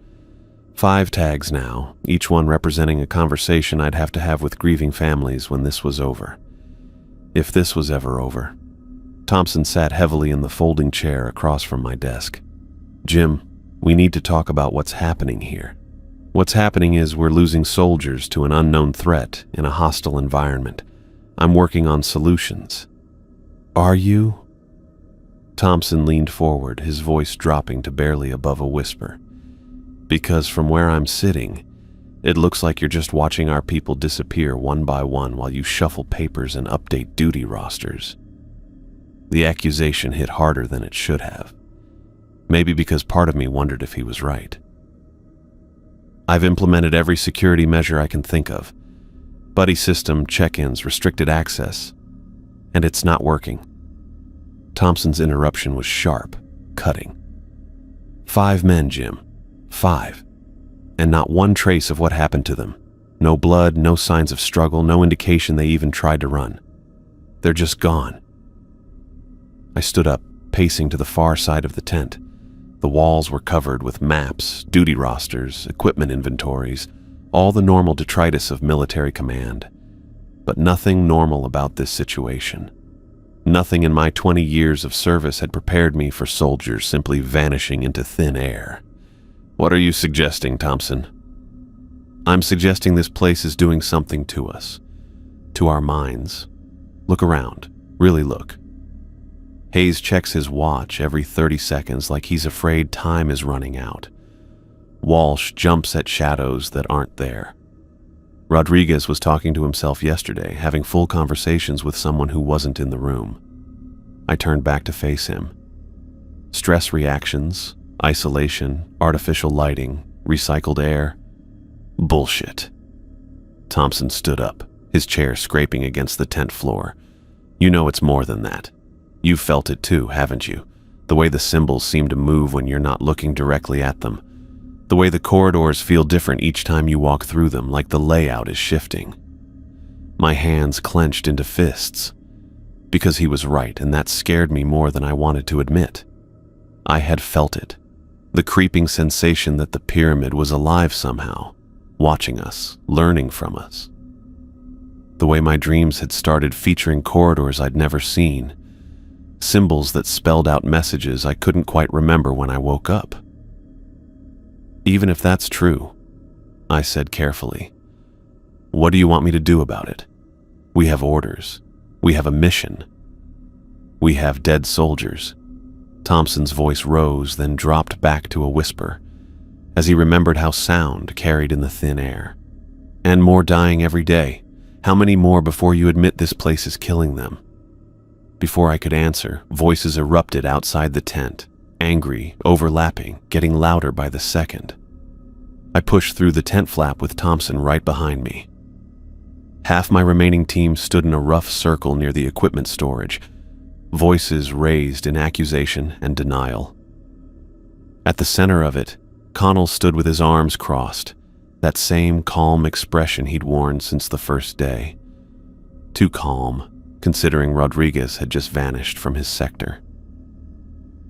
5 tags now, each one representing a conversation I'd have to have with grieving families when this was over. If this was ever over. Thompson sat heavily in the folding chair across from my desk. "Jim, we need to talk about what's happening here. What's happening is we're losing soldiers to an unknown threat in a hostile environment. I'm working on solutions." "Are you?" Thompson leaned forward, his voice dropping to barely above a whisper. "Because from where I'm sitting, it looks like you're just watching our people disappear one by one while you shuffle papers and update duty rosters." The accusation hit harder than it should have. Maybe because part of me wondered if he was right. "I've implemented every security measure I can think of. Buddy system, check-ins, restricted access. And it's not working." Thompson's interruption was sharp, cutting. 5 men, Jim. 5. And not one trace of what happened to them. No blood, no signs of struggle, no indication they even tried to run. They're just gone. I stood up, pacing to the far side of the tent. The walls were covered with maps, duty rosters, equipment inventories, all the normal detritus of military command. But nothing normal about this situation. Nothing in my 20 years of service had prepared me for soldiers simply vanishing into thin air. "What are you suggesting, Thompson?" "I'm suggesting this place is doing something to us. To our minds. Look around. Really look." Hayes checks his watch every 30 seconds like he's afraid time is running out. Walsh jumps at shadows that aren't there. Rodriguez was talking to himself yesterday, having full conversations with someone who wasn't in the room. I turned back to face him. Stress reactions, isolation, artificial lighting, recycled air. Bullshit. Thompson stood up, his chair scraping against the tent floor. "You know it's more than that. You've felt it too, haven't you? The way the symbols seem to move when you're not looking directly at them. The way the corridors feel different each time you walk through them, like the layout is shifting." My hands clenched into fists. Because he was right, and that scared me more than I wanted to admit. I had felt it. The creeping sensation that the pyramid was alive somehow, watching us, learning from us. The way my dreams had started featuring corridors I'd never seen. Symbols that spelled out messages I couldn't quite remember when I woke up. "Even if that's true," I said carefully, "what do you want me to do about it? We have orders. We have a mission. We have dead soldiers." Thompson's voice rose, then dropped back to a whisper, as he remembered how sound carried in the thin air. "And more dying every day. How many more before you admit this place is killing them?" Before I could answer, voices erupted outside the tent, angry, overlapping, getting louder by the second. I pushed through the tent flap with Thompson right behind me. Half my remaining team stood in a rough circle near the equipment storage, voices raised in accusation and denial. At the center of it, Connell stood with his arms crossed, that same calm expression he'd worn since the first day. Too calm, considering Rodriguez had just vanished from his sector.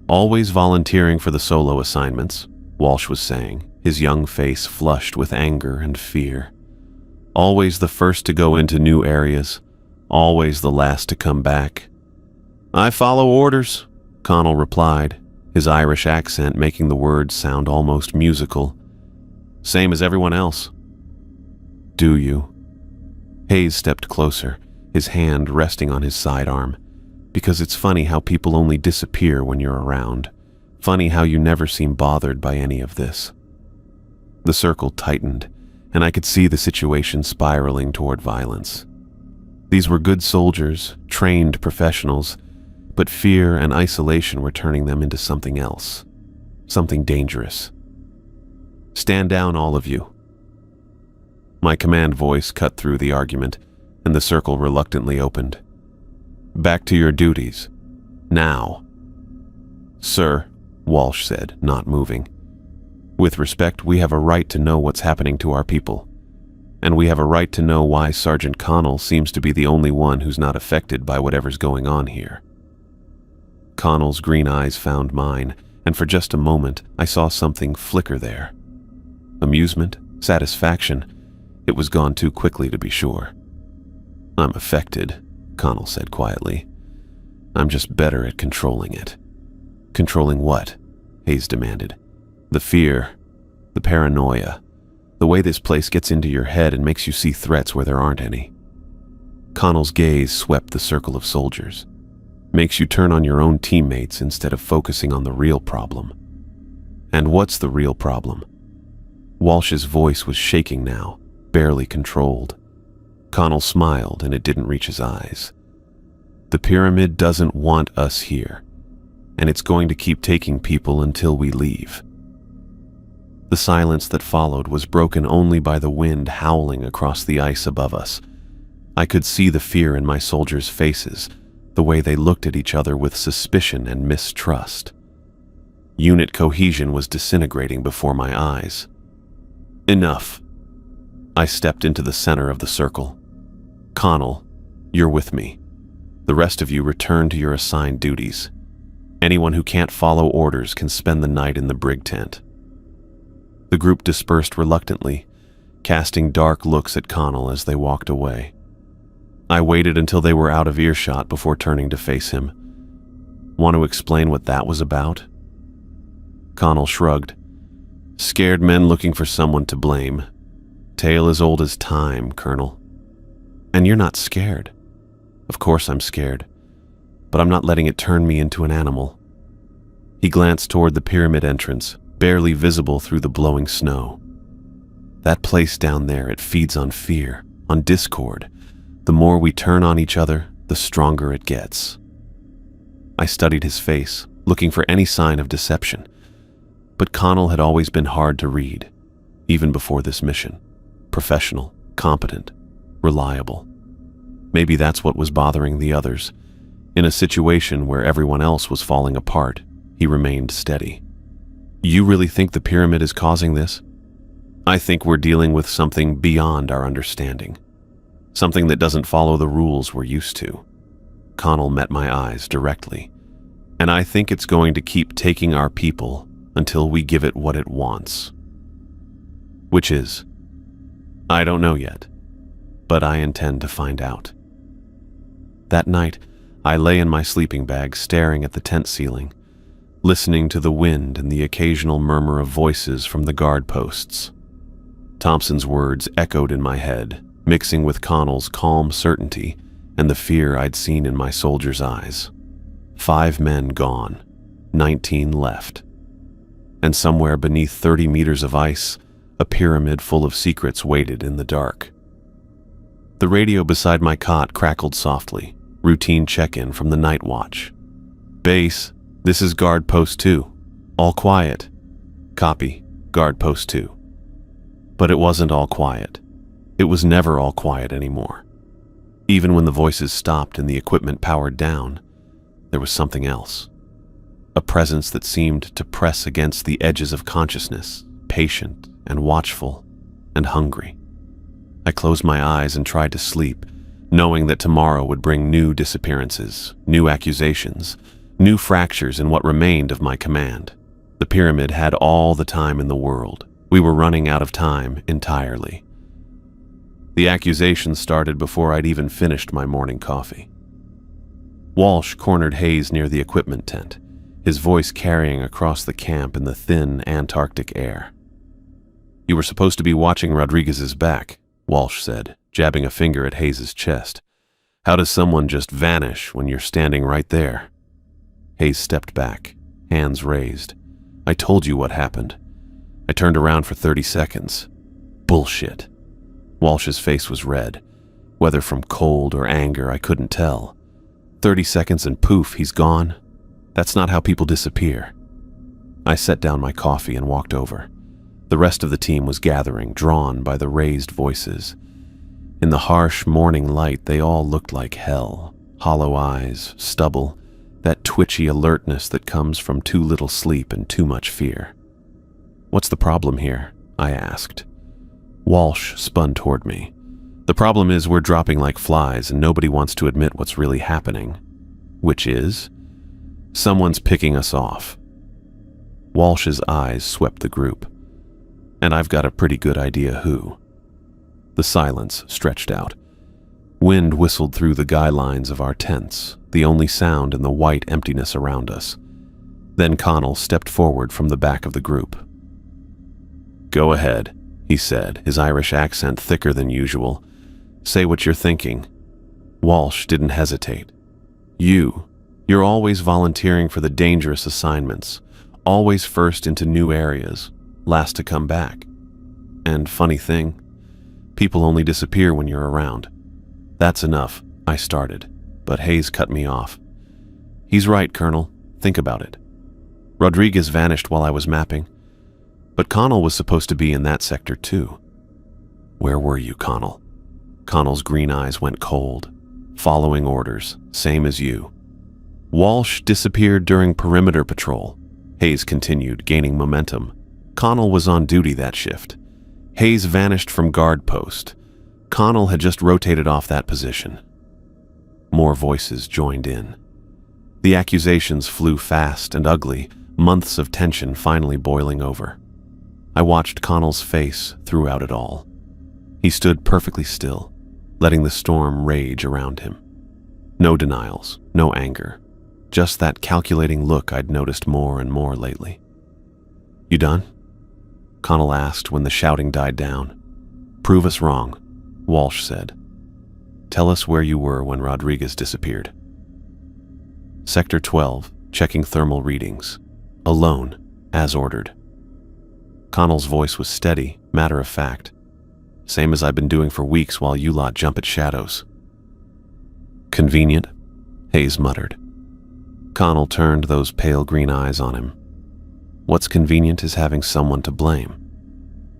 "Always volunteering for the solo assignments," Walsh was saying, his young face flushed with anger and fear. "Always the first to go into new areas, always the last to come back." "I follow orders," Connell replied, his Irish accent making the words sound almost musical. "Same as everyone else." "Do you?" Hayes stepped closer, his hand resting on his sidearm. "Because it's funny how people only disappear when you're around. Funny how you never seem bothered by any of this." The circle tightened, and I could see the situation spiraling toward violence. These were good soldiers, trained professionals, but fear and isolation were turning them into something else, something dangerous. "Stand down, all of you." My command voice cut through the argument, and the circle reluctantly opened. "Back to your duties. Now." "Sir," Walsh said, not moving. "With respect, we have a right to know what's happening to our people. And we have a right to know why Sergeant Connell seems to be the only one who's not affected by whatever's going on here." Connell's green eyes found mine, and for just a moment I saw something flicker there. Amusement, satisfaction. It was gone too quickly to be sure. "I'm affected," Connell said quietly. "I'm just better at controlling it." "Controlling what?" Hayes demanded. "The fear, the paranoia, the way this place gets into your head and makes you see threats where there aren't any." Connell's gaze swept the circle of soldiers. "Makes you turn on your own teammates instead of focusing on the real problem." "And what's the real problem?" Walsh's voice was shaking now, barely controlled. Connell smiled, and it didn't reach his eyes. "The pyramid doesn't want us here, and it's going to keep taking people until we leave." The silence that followed was broken only by the wind howling across the ice above us. I could see the fear in my soldiers' faces, the way they looked at each other with suspicion and mistrust. Unit cohesion was disintegrating before my eyes. "Enough." I stepped into the center of the circle. "Connell, you're with me. The rest of you return to your assigned duties. Anyone who can't follow orders can spend the night in the brig tent." The group dispersed reluctantly, casting dark looks at Connell as they walked away. I waited until they were out of earshot before turning to face him. "Want to explain what that was about?" Connell shrugged. "Scared men looking for someone to blame. Tale as old as time, Colonel." "And you're not scared." "Of course I'm scared, but I'm not letting it turn me into an animal." He glanced toward the pyramid entrance, barely visible through the blowing snow. "That place down there, it feeds on fear, on discord. The more we turn on each other, the stronger it gets." I studied his face, looking for any sign of deception. But Connell had always been hard to read, even before this mission. Professional, competent, reliable. Maybe that's what was bothering the others. In a situation where everyone else was falling apart, he remained steady. "You really think the pyramid is causing this?" "I think we're dealing with something beyond our understanding. Something that doesn't follow the rules we're used to." Connell met my eyes directly. "And I think it's going to keep taking our people until we give it what it wants." "Which is?" "I don't know yet, but I intend to find out." That night, I lay in my sleeping bag staring at the tent ceiling, listening to the wind and the occasional murmur of voices from the guard posts. Thompson's words echoed in my head, mixing with Connell's calm certainty and the fear I'd seen in my soldiers' eyes. 5 men gone, 19 left. And somewhere beneath 30 meters of ice, a pyramid full of secrets waited in the dark. The radio beside my cot crackled softly, routine check-in from the night watch. "Base, this is Guard Post 2. All quiet." "Copy, Guard Post 2. But it wasn't all quiet. It was never all quiet anymore. Even when the voices stopped and the equipment powered down, there was something else. A presence that seemed to press against the edges of consciousness, patient and watchful and hungry. I closed my eyes and tried to sleep, knowing that tomorrow would bring new disappearances, new accusations, new fractures in what remained of my command. The pyramid had all the time in the world. We were running out of time entirely. The accusations started before I'd even finished my morning coffee. Walsh cornered Hayes near the equipment tent, his voice carrying across the camp in the thin Antarctic air. "You were supposed to be watching Rodriguez's back," Walsh said, jabbing a finger at Hayes' chest. "How does someone just vanish when you're standing right there?" Hayes stepped back, hands raised. "I told you what happened. I turned around for 30 seconds. Bullshit." Walsh's face was red. Whether from cold or anger, I couldn't tell. 30 seconds and poof, he's gone? That's not how people disappear. I set down my coffee and walked over. The rest of the team was gathering, drawn by the raised voices. In the harsh morning light, they all looked like hell. Hollow eyes, stubble, that twitchy alertness that comes from too little sleep and too much fear. "What's the problem here?" I asked. Walsh spun toward me. "The problem is we're dropping like flies and nobody wants to admit what's really happening." "Which is?" "Someone's picking us off." Walsh's eyes swept the group. "And I've got a pretty good idea who." The silence stretched out. Wind whistled through the guy lines of our tents, the only sound in the white emptiness around us. Then Connell stepped forward from the back of the group. "Go ahead," he said, his Irish accent thicker than usual. "Say what you're thinking." Walsh didn't hesitate. You're always volunteering for the dangerous assignments, always first into new areas, last to come back. And funny thing, people only disappear when you're around. "That's enough," I started, but Hayes cut me off. "He's right, Colonel. Think about it. Rodriguez vanished while I was mapping, but Connell was supposed to be in that sector too." "Where were you, Connell?" Connell's green eyes went cold. "Following orders, same as you." "Walsh disappeared during perimeter patrol," Hayes continued, gaining momentum. "Connell was on duty that shift. Hayes vanished from guard post. Connell had just rotated off that position." More voices joined in. The accusations flew fast and ugly, months of tension finally boiling over. I watched Connell's face throughout it all. He stood perfectly still, letting the storm rage around him. No denials, no anger, just that calculating look I'd noticed more and more lately. "You done?" Connell asked when the shouting died down. "Prove us wrong," Walsh said. "Tell us where you were when Rodriguez disappeared." "Sector 12, checking thermal readings. Alone, as ordered." Connell's voice was steady, matter of fact. "Same as I've been doing for weeks while you lot jump at shadows." "Convenient," Hayes muttered. Connell turned those pale green eyes on him. "What's convenient is having someone to blame.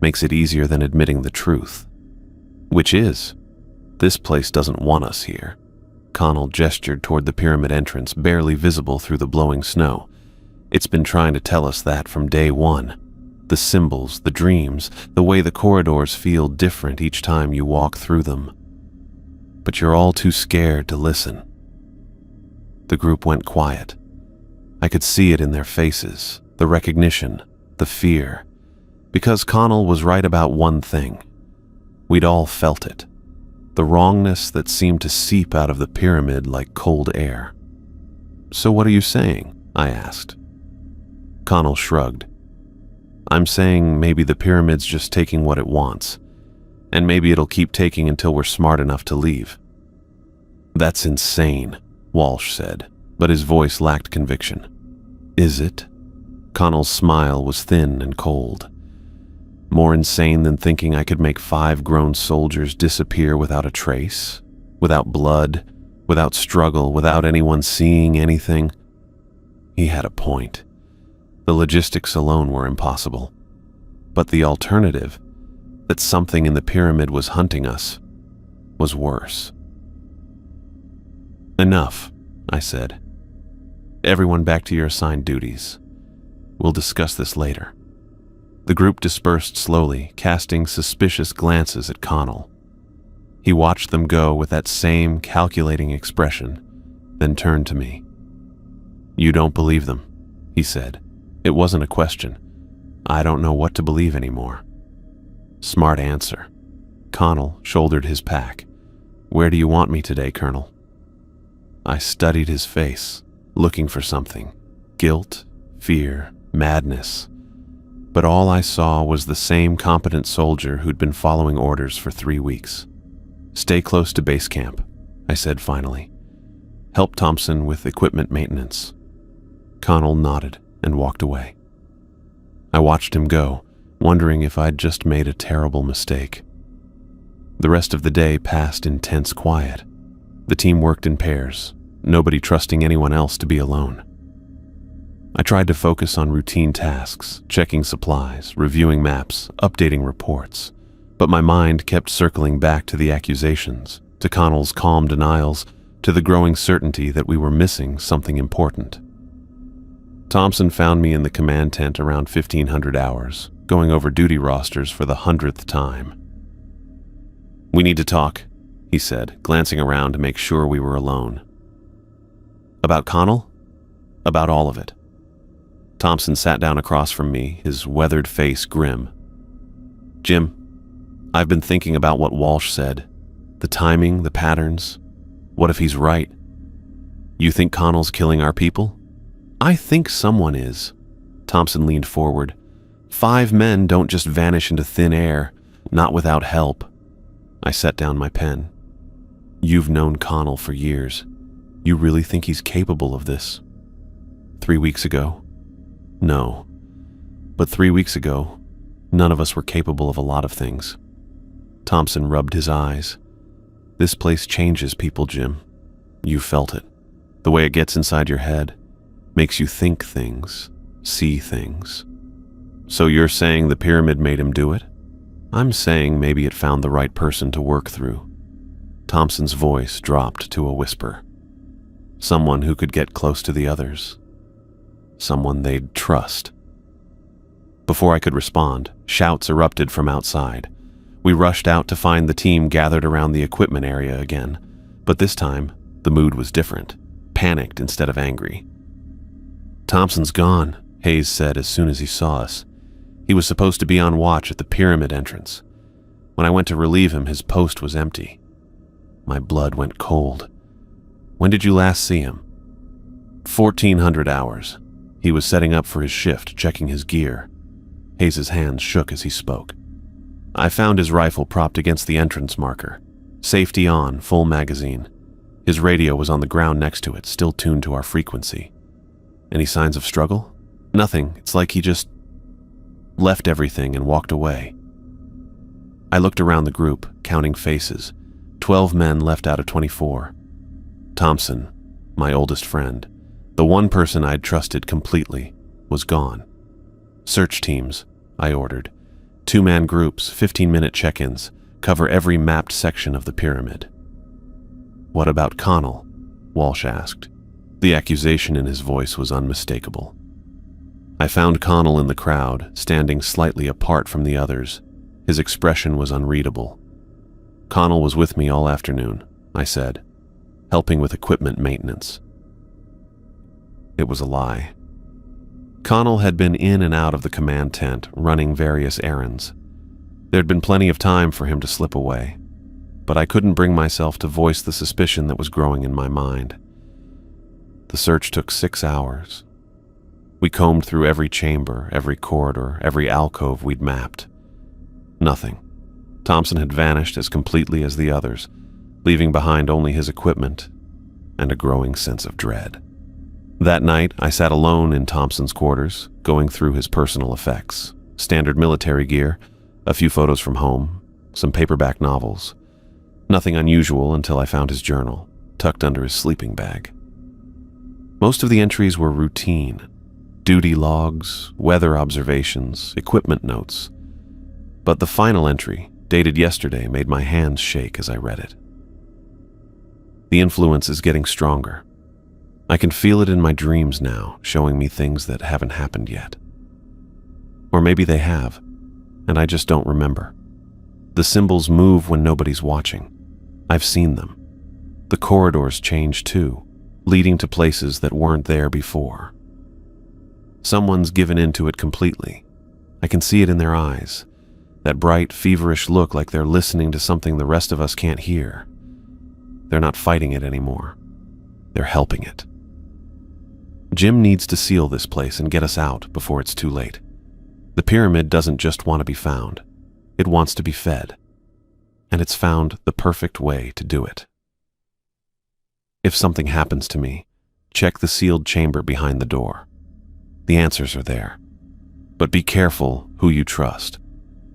Makes it easier than admitting the truth. Which is, this place doesn't want us here." Connell gestured toward the pyramid entrance, barely visible through the blowing snow. "It's been trying to tell us that from day one. The symbols, the dreams, the way the corridors feel different each time you walk through them. But you're all too scared to listen." The group went quiet. I could see it in their faces, the recognition, the fear. Because Connell was right about one thing. We'd all felt it. The wrongness that seemed to seep out of the pyramid like cold air. "So what are you saying?" I asked. Connell shrugged. "I'm saying maybe the pyramid's just taking what it wants, and maybe it'll keep taking until we're smart enough to leave." "That's insane," Walsh said, but his voice lacked conviction. "Is it?" Connell's smile was thin and cold. "More insane than thinking I could make 5 grown soldiers disappear without a trace, without blood, without struggle, without anyone seeing anything?" He had a point. The logistics alone were impossible. But the alternative, that something in the pyramid was hunting us, was worse. "Enough," I said. "Everyone back to your assigned duties. We'll discuss this later." The group dispersed slowly, casting suspicious glances at Connell. He watched them go with that same calculating expression, then turned to me. "You don't believe them," he said. It wasn't a question. "I don't know what to believe anymore." Smart answer. Connell shouldered his pack. "Where do you want me today, Colonel?" I studied his face, looking for something. Guilt, fear, madness. But all I saw was the same competent soldier who'd been following orders for 3 weeks. "Stay close to base camp," I said finally. "Help Thompson with equipment maintenance." Connell nodded and walked away. I watched him go, wondering if I'd just made a terrible mistake. The rest of the day passed in tense quiet. The team worked in pairs, nobody trusting anyone else to be alone. I tried to focus on routine tasks, checking supplies, reviewing maps, updating reports, but my mind kept circling back to the accusations, to Connell's calm denials, to the growing certainty that we were missing something important. Thompson found me in the command tent around 1500 hours, going over duty rosters for the 100th time. "We need to talk," he said, glancing around to make sure we were alone. "About Connell?" "About all of it." Thompson sat down across from me, his weathered face grim. "Jim, I've been thinking about what Walsh said. The timing, the patterns. What if he's right? You think Connell's killing our people?" "I think someone is." Thompson leaned forward. 5 men don't just vanish into thin air, not without help. I set down my pen. "You've known Connell for years. You really think he's capable of this?" 3 weeks ago? No. But 3 weeks ago, none of us were capable of a lot of things. Thompson rubbed his eyes. "This place changes people, Jim. You felt it. The way it gets inside your head. Makes you think things, see things." "So you're saying the pyramid made him do it?" "I'm saying maybe it found the right person to work through." Thompson's voice dropped to a whisper. "Someone who could get close to the others. Someone they'd trust." Before I could respond, shouts erupted from outside. We rushed out to find the team gathered around the equipment area again, but this time, the mood was different, panicked instead of angry. "Thompson's gone," Hayes said as soon as he saw us. "He was supposed to be on watch at the pyramid entrance. When I went to relieve him, his post was empty." My blood went cold. "When did you last see him?" 1400 hours. He was setting up for his shift, checking his gear. Hayes' hands shook as he spoke. "I found his rifle propped against the entrance marker. Safety on, full magazine. His radio was on the ground next to it, still tuned to our frequency. Any signs of struggle? Nothing. It's like he just left everything and walked away." I looked around the group, counting faces. 12 men left out of 24. Thompson, my oldest friend, the one person I'd trusted completely, was gone. "Search teams," I ordered. 2-man groups, 15-minute check-ins, cover every mapped section of the pyramid. "What about Connell?" Walsh asked. The accusation in his voice was unmistakable. I found Connell in the crowd, standing slightly apart from the others. His expression was unreadable. "Connell was with me all afternoon," I said, "helping with equipment maintenance." It was a lie. Connell had been in and out of the command tent, running various errands. There'd been plenty of time for him to slip away, but I couldn't bring myself to voice the suspicion that was growing in my mind. The search took 6 hours. We combed through every chamber, every corridor, every alcove we'd mapped. Nothing. Thompson had vanished as completely as the others, leaving behind only his equipment and a growing sense of dread. That night, I sat alone in Thompson's quarters, going through his personal effects, standard military gear, a few photos from home, some paperback novels. Nothing unusual until I found his journal, tucked under his sleeping bag. Most of the entries were routine. Duty logs, weather observations, equipment notes. But the final entry, dated yesterday, made my hands shake as I read it. The influence is getting stronger. I can feel it in my dreams now, showing me things that haven't happened yet. Or maybe they have, and I just don't remember. The symbols move when nobody's watching. I've seen them. The corridors change too, leading to places that weren't there before. Someone's given into it completely. I can see it in their eyes. That bright, feverish look like they're listening to something the rest of us can't hear. They're not fighting it anymore. They're helping it. Jim needs to seal this place and get us out before it's too late. The pyramid doesn't just want to be found. It wants to be fed. And it's found the perfect way to do it. If something happens to me, check the sealed chamber behind the door. The answers are there. But be careful who you trust.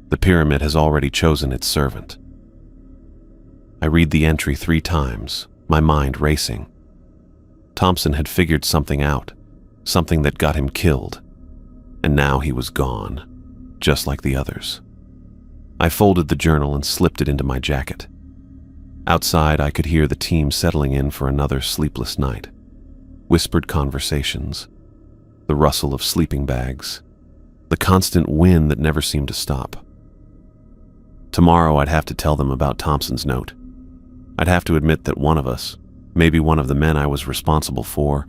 The pyramid has already chosen its servant. I read the entry 3 times, my mind racing. Thompson had figured something out, something that got him killed. And now he was gone, just like the others. I folded the journal and slipped it into my jacket. Outside, I could hear the team settling in for another sleepless night. Whispered conversations, the rustle of sleeping bags, the constant wind that never seemed to stop. Tomorrow, I'd have to tell them about Thompson's note. I'd have to admit that one of us, maybe one of the men I was responsible for,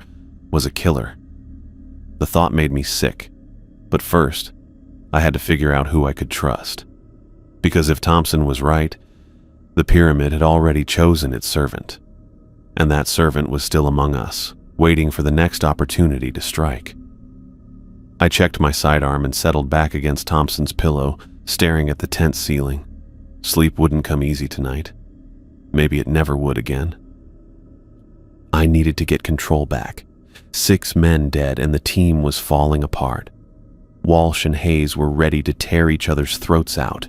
was a killer. The thought made me sick, but first, I had to figure out who I could trust. Because if Thompson was right, the pyramid had already chosen its servant, and that servant was still among us, waiting for the next opportunity to strike. I checked my sidearm and settled back against Thompson's pillow, staring at the tent ceiling. Sleep wouldn't come easy tonight. Maybe it never would again. I needed to get control back. 6 men dead, and the team was falling apart. Walsh and Hayes were ready to tear each other's throats out,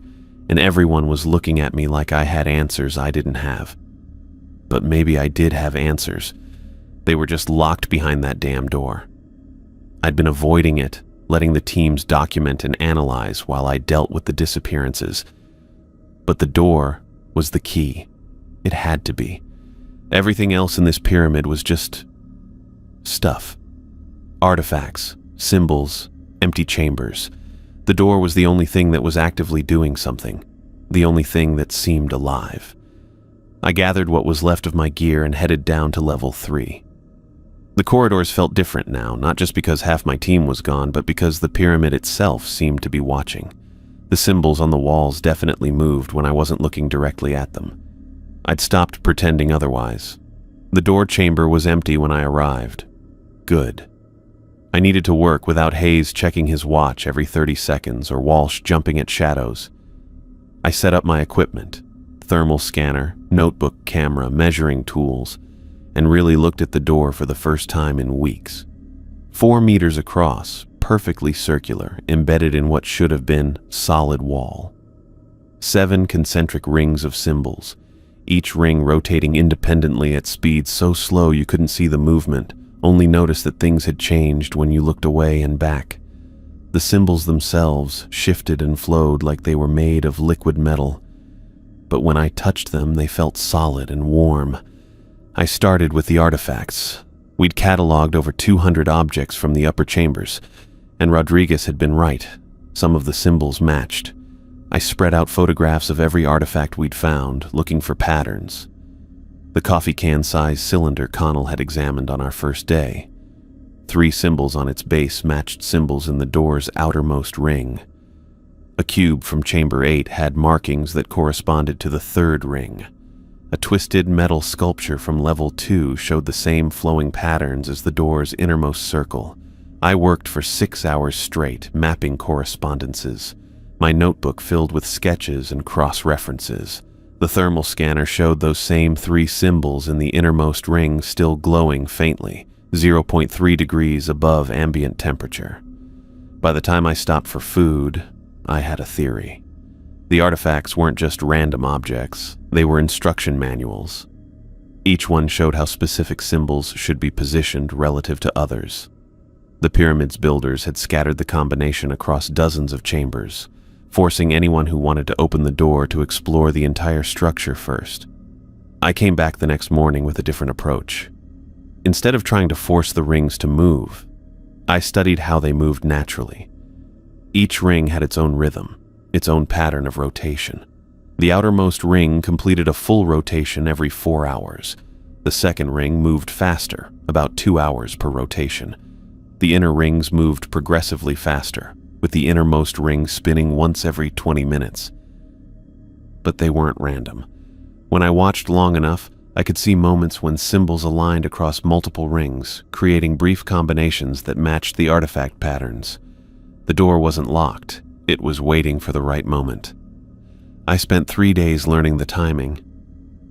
and everyone was looking at me like I had answers I didn't have. But maybe I did have answers. They were just locked behind that damn door. I'd been avoiding it, letting the teams document and analyze while I dealt with the disappearances. But the door was the key. It had to be. Everything else in this pyramid was just stuff. Artifacts, symbols, empty chambers. The door was the only thing that was actively doing something, the only thing that seemed alive. I gathered what was left of my gear and headed down to level 3. The corridors felt different now, not just because half my team was gone, but because the pyramid itself seemed to be watching. The symbols on the walls definitely moved when I wasn't looking directly at them. I'd stopped pretending otherwise. The door chamber was empty when I arrived. Good. I needed to work without Hayes checking his watch every 30 seconds or Walsh jumping at shadows. I set up my equipment, thermal scanner, notebook camera, measuring tools, and really looked at the door for the first time in weeks. 4 meters across, perfectly circular, embedded in what should have been solid wall. 7 concentric rings of symbols, each ring rotating independently at speeds so slow you couldn't see the movement, only notice that things had changed when you looked away and back. The symbols themselves shifted and flowed like they were made of liquid metal, but when I touched them, they felt solid and warm. I started with the artifacts. We'd cataloged over 200 objects from the upper chambers, and Rodriguez had been right. Some of the symbols matched. I spread out photographs of every artifact we'd found, looking for patterns. The coffee can-sized cylinder Connell had examined on our first day. 3 symbols on its base matched symbols in the door's outermost ring. A cube from Chamber 8 had markings that corresponded to the 3rd ring. A twisted metal sculpture from Level 2 showed the same flowing patterns as the door's innermost circle. I worked for 6 hours straight, mapping correspondences, my notebook filled with sketches and cross-references. The thermal scanner showed those same 3 symbols in the innermost ring still glowing faintly, 0.3 degrees above ambient temperature. By the time I stopped for food, I had a theory. The artifacts weren't just random objects, they were instruction manuals. Each one showed how specific symbols should be positioned relative to others. The pyramid's builders had scattered the combination across dozens of chambers, forcing anyone who wanted to open the door to explore the entire structure first. I came back the next morning with a different approach. Instead of trying to force the rings to move, I studied how they moved naturally. Each ring had its own rhythm, its own pattern of rotation. The outermost ring completed a full rotation every 4 hours. The second ring moved faster, about 2 hours per rotation. The inner rings moved progressively faster, with the innermost ring spinning once every 20 minutes. But they weren't random. When I watched long enough, I could see moments when symbols aligned across multiple rings, creating brief combinations that matched the artifact patterns. The door wasn't locked, it was waiting for the right moment. I spent 3 days learning the timing.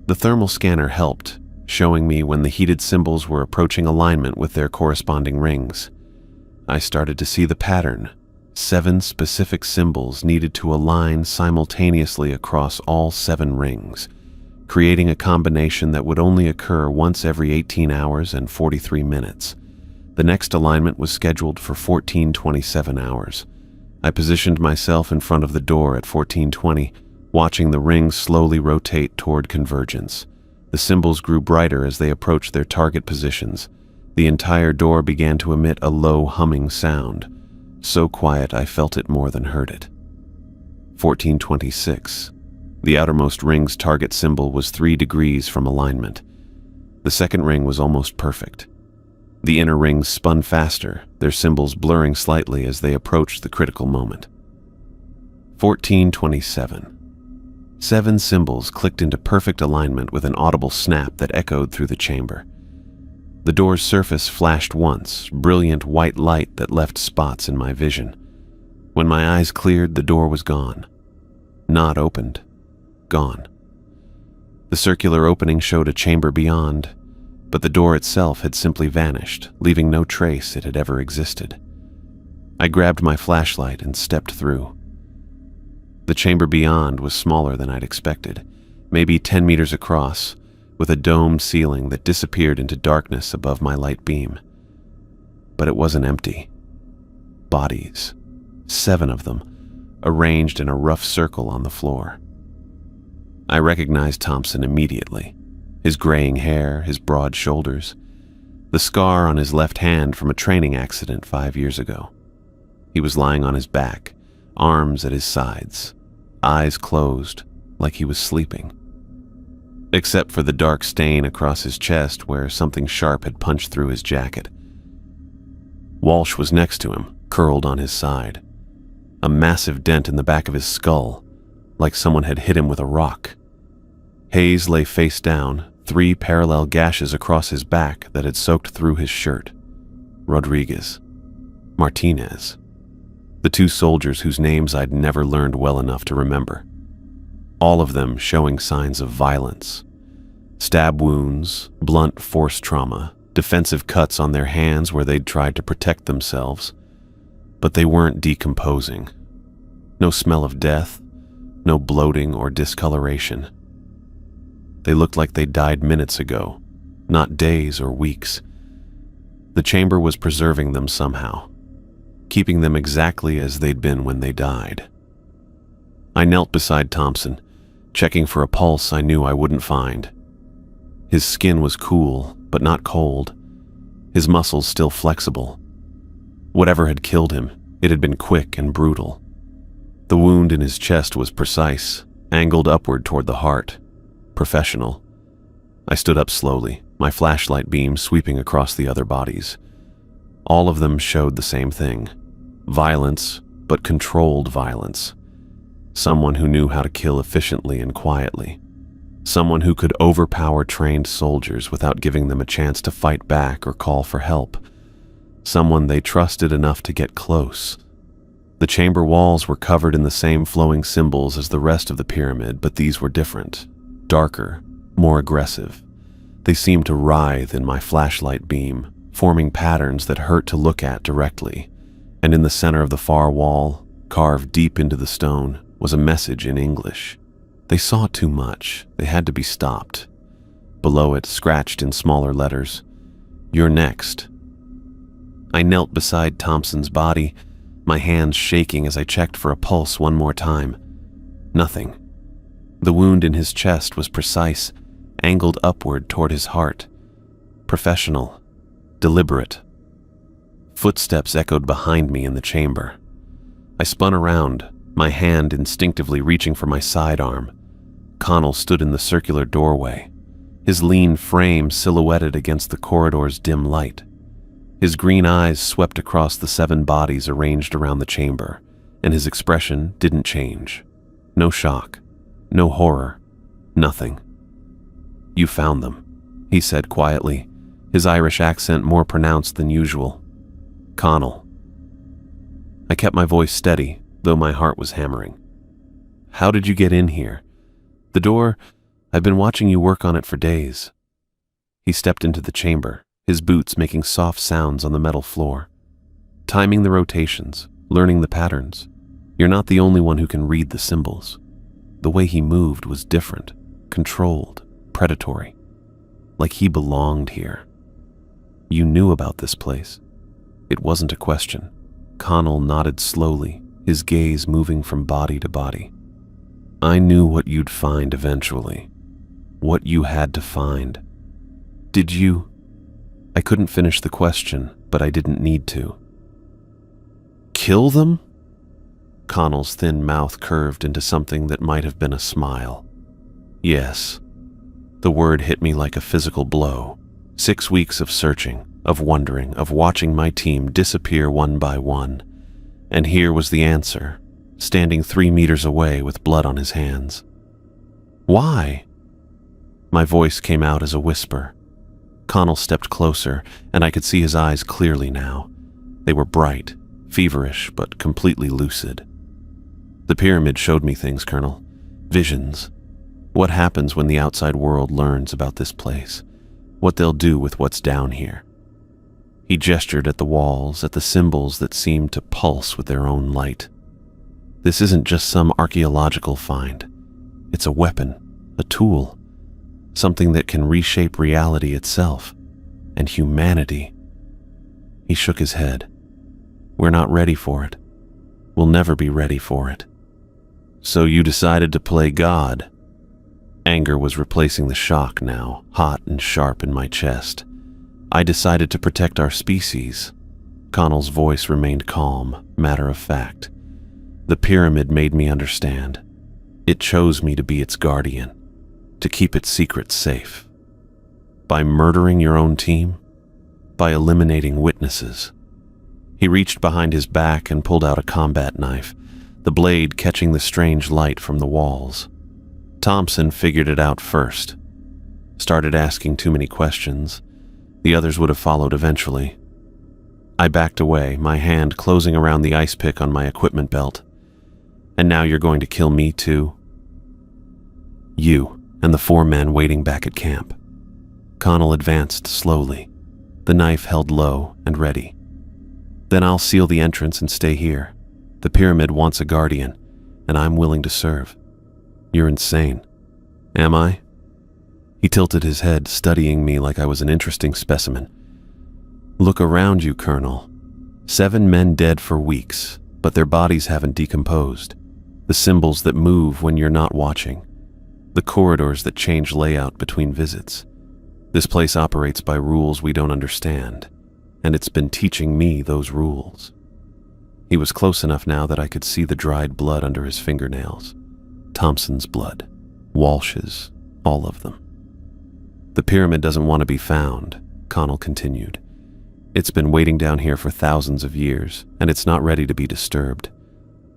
The thermal scanner helped, showing me when the heated symbols were approaching alignment with their corresponding rings. I started to see the pattern. 7 specific symbols needed to align simultaneously across all 7 rings, creating a combination that would only occur once every 18 hours and 43 minutes. The next alignment was scheduled for 1427 hours. I positioned myself in front of the door at 1420, watching the rings slowly rotate toward convergence. The symbols grew brighter as they approached their target positions. The entire door began to emit a low humming sound, so quiet I felt it more than heard it. 1426. The outermost ring's target symbol was 3 degrees from alignment. The second ring was almost perfect. The inner rings spun faster, their symbols blurring slightly as they approached the critical moment. 1427. 7 symbols clicked into perfect alignment with an audible snap that echoed through the chamber. The door's surface flashed once, brilliant white light that left spots in my vision. When my eyes cleared, the door was gone. Not opened. Gone. The circular opening showed a chamber beyond, but the door itself had simply vanished, leaving no trace it had ever existed. I grabbed my flashlight and stepped through. The chamber beyond was smaller than I'd expected, maybe 10 meters across, with a domed ceiling that disappeared into darkness above my light beam. But it wasn't empty. Bodies, 7 of them, arranged in a rough circle on the floor. I recognized Thompson immediately. His graying hair, his broad shoulders, the scar on his left hand from a training accident 5 years ago. He was lying on his back, arms at his sides, eyes closed, like he was sleeping. Except for the dark stain across his chest where something sharp had punched through his jacket. Walsh was next to him, curled on his side. A massive dent in the back of his skull, like someone had hit him with a rock. Hayes lay face down, 3 parallel gashes across his back that had soaked through his shirt. Rodriguez. Martinez. The 2 soldiers whose names I'd never learned well enough to remember. All of them showing signs of violence. Stab wounds, blunt force trauma, defensive cuts on their hands where they'd tried to protect themselves. But they weren't decomposing. No smell of death, no bloating or discoloration. They looked like they died minutes ago, not days or weeks. The chamber was preserving them somehow, keeping them exactly as they'd been when they died. I knelt beside Thompson, checking for a pulse I knew I wouldn't find. His skin was cool, but not cold. His muscles still flexible. Whatever had killed him, it had been quick and brutal. The wound in his chest was precise, angled upward toward the heart. Professional. I stood up slowly, my flashlight beam sweeping across the other bodies. All of them showed the same thing. Violence, but controlled violence. Someone who knew how to kill efficiently and quietly. Someone who could overpower trained soldiers without giving them a chance to fight back or call for help. Someone they trusted enough to get close. The chamber walls were covered in the same flowing symbols as the rest of the pyramid, but these were different. Darker, more aggressive. They seemed to writhe in my flashlight beam, forming patterns that hurt to look at directly. And in the center of the far wall, carved deep into the stone, was a message in English. They saw too much. They had to be stopped. Below it, scratched in smaller letters, "You're next." I knelt beside Thompson's body, my hands shaking as I checked for a pulse one more time. Nothing. The wound in his chest was precise, angled upward toward his heart. Professional. Deliberate. Footsteps echoed behind me in the chamber. I spun around, my hand instinctively reaching for my sidearm. Connell stood in the circular doorway, his lean frame silhouetted against the corridor's dim light. His green eyes swept across the 7 bodies arranged around the chamber, and his expression didn't change. No shock, no horror, nothing. "You found them," he said quietly, his Irish accent more pronounced than usual. "Connell." I kept my voice steady, though my heart was hammering. "How did you get in here? The door, I've been watching you work on it for days." He stepped into the chamber, his boots making soft sounds on the metal floor. "Timing the rotations, learning the patterns. You're not the only one who can read the symbols." The way he moved was different, controlled, predatory. Like he belonged here. "You knew about this place." It wasn't a question. Connell nodded slowly, his gaze moving from body to body. "I knew what you'd find eventually. What you had to find. Did you?" I couldn't finish the question, but I didn't need to. "Kill them?" Connell's thin mouth curved into something that might have been a smile. "Yes." The word hit me like a physical blow. 6 weeks of searching, of wondering, of watching my team disappear one by one. And here was the answer, standing 3 meters away with blood on his hands. "Why?" My voice came out as a whisper. Connell stepped closer, and I could see his eyes clearly now. They were bright, feverish, but completely lucid. "The pyramid showed me things, Colonel. Visions. What happens when the outside world learns about this place? What they'll do with what's down here." He gestured at the walls, at the symbols that seemed to pulse with their own light. "This isn't just some archaeological find. It's a weapon, a tool, something that can reshape reality itself, and humanity." He shook his head. "We're not ready for it. We'll never be ready for it." "So you decided to play God?" Anger was replacing the shock now, hot and sharp in my chest. "I decided to protect our species." Connell's voice remained calm, matter of fact. "The pyramid made me understand. It chose me to be its guardian, to keep its secrets safe. By murdering your own team? By eliminating witnesses?" He reached behind his back and pulled out a combat knife, the blade catching the strange light from the walls. Thompson figured it out first. Started asking too many questions. The others would have followed eventually. I backed away, my hand closing around the ice pick on my equipment belt. "And now you're going to kill me too?" "You and the 4 men waiting back at camp." Connell advanced slowly, the knife held low and ready. "Then I'll seal the entrance and stay here. The pyramid wants a guardian, and I'm willing to serve." "You're insane." "Am I?" He tilted his head, studying me like I was an interesting specimen. "Look around you, Colonel. 7 men dead for weeks, but their bodies haven't decomposed. The symbols that move when you're not watching. The corridors that change layout between visits. This place operates by rules we don't understand, and it's been teaching me those rules." He was close enough now that I could see the dried blood under his fingernails. Thompson's blood, Walsh's, all of them. "The pyramid doesn't want to be found," Connell continued. "It's been waiting down here for thousands of years, and it's not ready to be disturbed.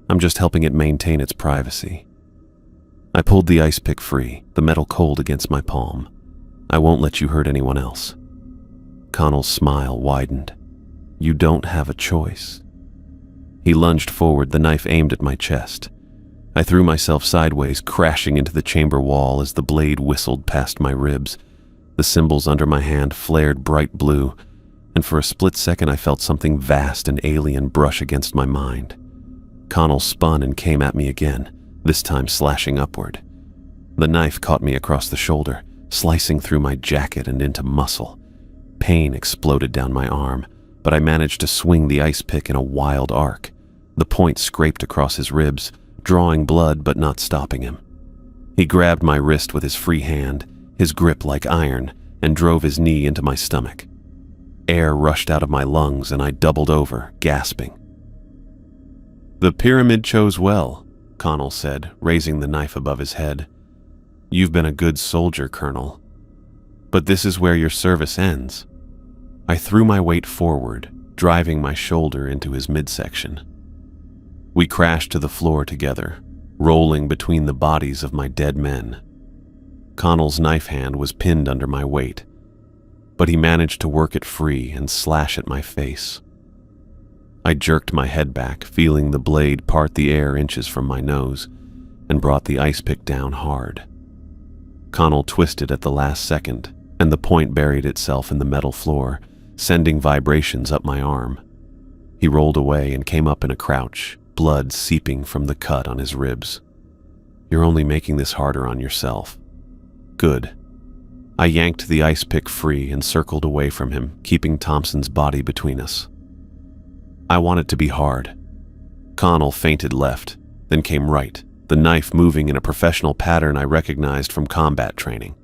I'm just helping it maintain its privacy." I pulled the ice pick free, the metal cold against my palm. "I won't let you hurt anyone else." Connell's smile widened. "You don't have a choice." He lunged forward, the knife aimed at my chest. I threw myself sideways, crashing into the chamber wall as the blade whistled past my ribs. The symbols under my hand flared bright blue, and for a split second I felt something vast and alien brush against my mind. Connell spun and came at me again, this time slashing upward. The knife caught me across the shoulder, slicing through my jacket and into muscle. Pain exploded down my arm, but I managed to swing the ice pick in a wild arc. The point scraped across his ribs, drawing blood but not stopping him. He grabbed my wrist with his free hand, his grip like iron, and drove his knee into my stomach. Air rushed out of my lungs and I doubled over, gasping. "The pyramid chose well," Connell said, raising the knife above his head. "You've been a good soldier, Colonel. But this is where your service ends." I threw my weight forward, driving my shoulder into his midsection. We crashed to the floor together, rolling between the bodies of my dead men. Connell's knife hand was pinned under my weight, but he managed to work it free and slash at my face. I jerked my head back, feeling the blade part the air inches from my nose, and brought the ice pick down hard. Connell twisted at the last second, and the point buried itself in the metal floor, sending vibrations up my arm. He rolled away and came up in a crouch, blood seeping from the cut on his ribs. "You're only making this harder on yourself." "Good." I yanked the ice pick free and circled away from him, keeping Thompson's body between us. "I want it to be hard." Connell feinted left, then came right, the knife moving in a professional pattern I recognized from combat training.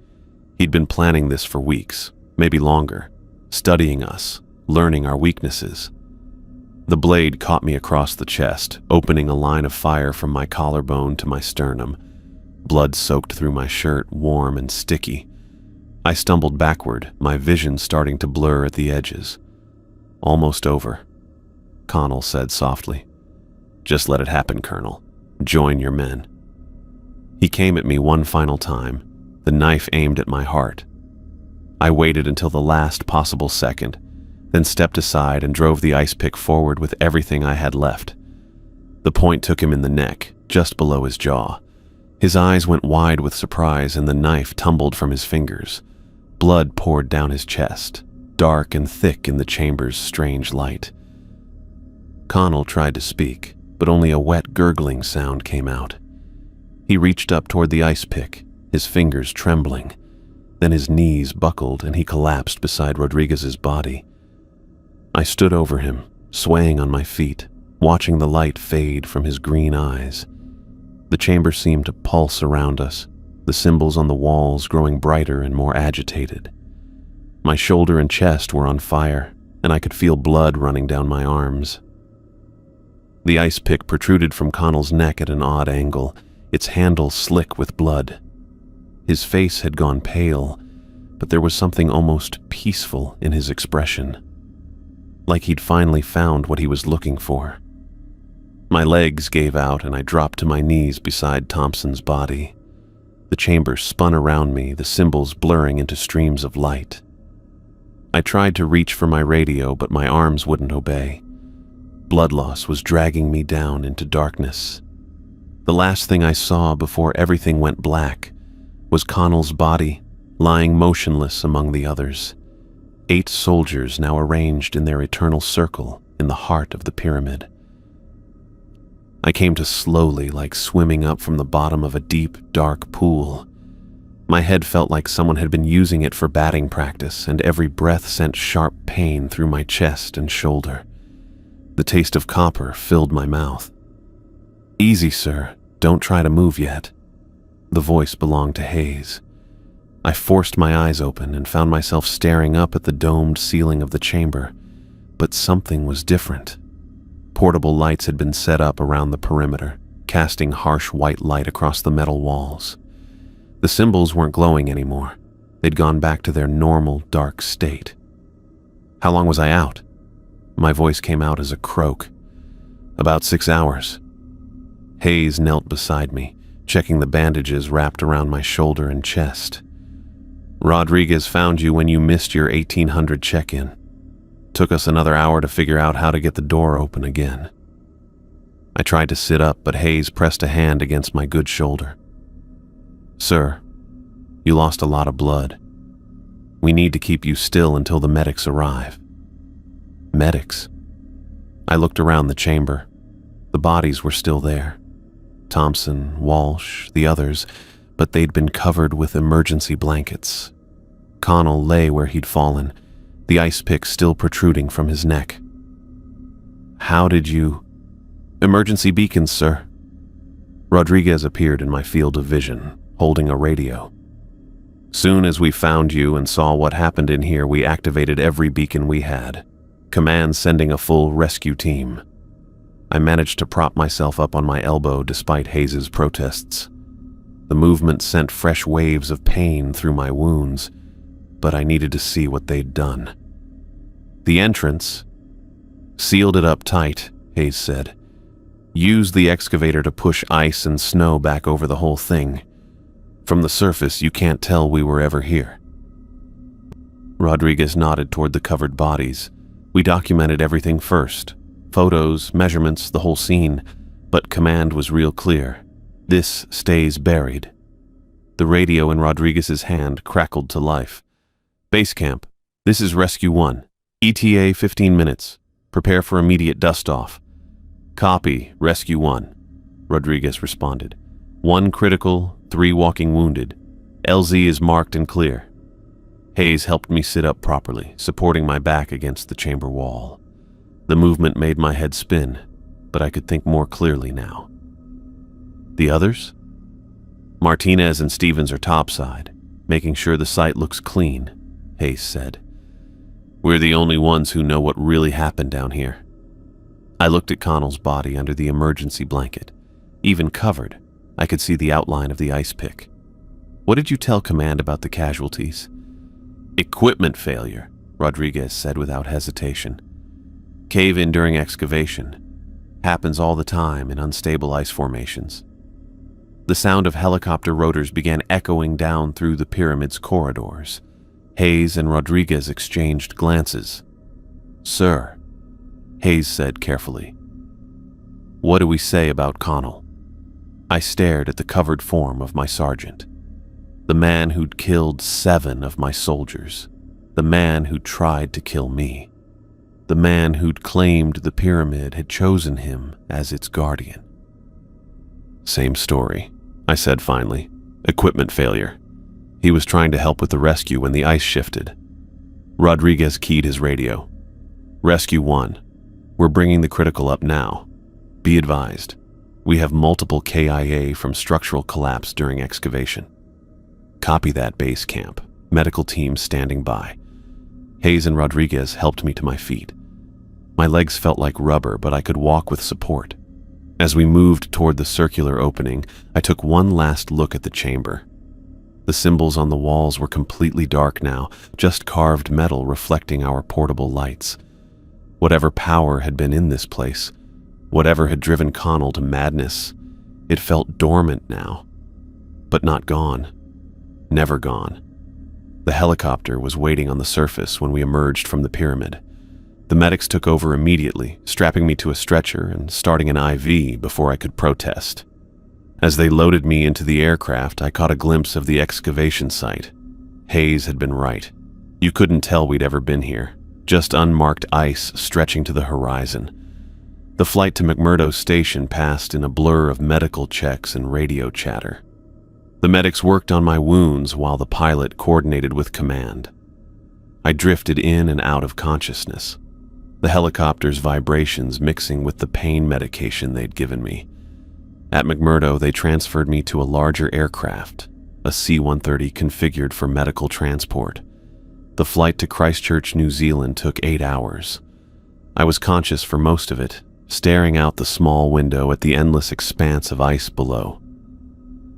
He'd been planning this for weeks, maybe longer, studying us, learning our weaknesses. The blade caught me across the chest, opening a line of fire from my collarbone to my sternum. Blood soaked through my shirt, warm and sticky. I stumbled backward, my vision starting to blur at the edges. "Almost over," Connell said softly. "Just let it happen, Colonel. Join your men." He came at me one final time, the knife aimed at my heart. I waited until the last possible second, then stepped aside and drove the ice pick forward with everything I had left. The point took him in the neck, just below his jaw. His eyes went wide with surprise and the knife tumbled from his fingers. Blood poured down his chest, dark and thick in the chamber's strange light. Connell tried to speak, but only a wet gurgling sound came out. He reached up toward the ice pick, his fingers trembling. Then his knees buckled and he collapsed beside Rodriguez's body. I stood over him, swaying on my feet, watching the light fade from his green eyes. The chamber seemed to pulse around us, the symbols on the walls growing brighter and more agitated. My shoulder and chest were on fire, and I could feel blood running down my arms. The ice pick protruded from Connell's neck at an odd angle, its handle slick with blood. His face had gone pale, but there was something almost peaceful in his expression, like he'd finally found what he was looking for. My legs gave out and I dropped to my knees beside Thompson's body. The chamber spun around me, the symbols blurring into streams of light. I tried to reach for my radio, but my arms wouldn't obey. Blood loss was dragging me down into darkness. The last thing I saw before everything went black was Connell's body, lying motionless among the others. 8 soldiers now arranged in their eternal circle in the heart of the pyramid. I came to slowly, like swimming up from the bottom of a deep, dark pool. My head felt like someone had been using it for batting practice, and every breath sent sharp pain through my chest and shoulder. The taste of copper filled my mouth. "Easy, sir. Don't try to move yet." The voice belonged to Hayes. I forced my eyes open and found myself staring up at the domed ceiling of the chamber, but something was different. Portable lights had been set up around the perimeter, casting harsh white light across the metal walls. The symbols weren't glowing anymore. They'd gone back to their normal, dark state. "How long was I out?" My voice came out as a croak. "About 6 hours." Hayes knelt beside me, checking the bandages wrapped around my shoulder and chest. "Rodriguez found you when you missed your 1800 check-in. Took us another hour to figure out how to get the door open again." I tried to sit up, but Hayes pressed a hand against my good shoulder. "Sir, you lost a lot of blood. We need to keep you still until the medics arrive." "Medics?" I looked around the chamber. The bodies were still there. Thompson, Walsh, the others, but they'd been covered with emergency blankets. Connell lay where he'd fallen, the ice pick still protruding from his neck. "How did you—" "Emergency beacons, sir." Rodriguez appeared in my field of vision, holding a radio. "Soon as we found you and saw what happened in here, we activated every beacon we had. Command sending a full rescue team." I managed to prop myself up on my elbow despite Hayes's protests. The movement sent fresh waves of pain through my wounds, but I needed to see what they'd done. "The entrance—" "Sealed it up tight," Hayes said. "Used the excavator to push ice and snow back over the whole thing. From the surface, you can't tell we were ever here." Rodriguez nodded toward the covered bodies. "We documented everything first. Photos, measurements, the whole scene. But command was real clear. This stays buried." The radio in Rodriguez's hand crackled to life. "Base camp, this is Rescue 1. ETA 15 minutes. Prepare for immediate dust-off." "Copy, Rescue 1," Rodriguez responded. "1 critical, 3 walking wounded. LZ is marked and clear." Hayes helped me sit up properly, supporting my back against the chamber wall. The movement made my head spin, but I could think more clearly now. "The others?" "Martinez and Stevens are topside, making sure the site looks clean," Hayes said. "We're the only ones who know what really happened down here." I looked at Connell's body under the emergency blanket. Even covered, I could see the outline of the ice pick. "What did you tell command about the casualties?" "Equipment failure," Rodriguez said without hesitation. "Cave-in during excavation. Happens all the time in unstable ice formations." The sound of helicopter rotors began echoing down through the pyramid's corridors. Hayes and Rodriguez exchanged glances. "Sir," Hayes said carefully, "what do we say about Connell?" I stared at the covered form of my sergeant. The man who'd killed 7 of my soldiers. The man who tried to kill me. The man who'd claimed the pyramid had chosen him as its guardian. "Same story," I said finally. "Equipment failure. He was trying to help with the rescue when the ice shifted." Rodriguez keyed his radio. "Rescue 1. We're bringing the critical up now. Be advised, we have multiple KIA from structural collapse during excavation." "Copy that, base camp. Medical team standing by." Hayes and Rodriguez helped me to my feet. My legs felt like rubber, but I could walk with support. As we moved toward the circular opening, I took one last look at the chamber. The symbols on the walls were completely dark now, just carved metal reflecting our portable lights. Whatever power had been in this place, whatever had driven Connell to madness, it felt dormant now. But not gone. Never gone. The helicopter was waiting on the surface when we emerged from the pyramid. The medics took over immediately, strapping me to a stretcher and starting an IV before I could protest. As they loaded me into the aircraft, I caught a glimpse of the excavation site. Hayes had been right. You couldn't tell we'd ever been here, just unmarked ice stretching to the horizon. The flight to McMurdo Station passed in a blur of medical checks and radio chatter. The medics worked on my wounds while the pilot coordinated with command. I drifted in and out of consciousness, the helicopter's vibrations mixing with the pain medication they'd given me. At McMurdo, they transferred me to a larger aircraft, a C-130 configured for medical transport. The flight to Christchurch, New Zealand took 8 hours. I was conscious for most of it, staring out the small window at the endless expanse of ice below.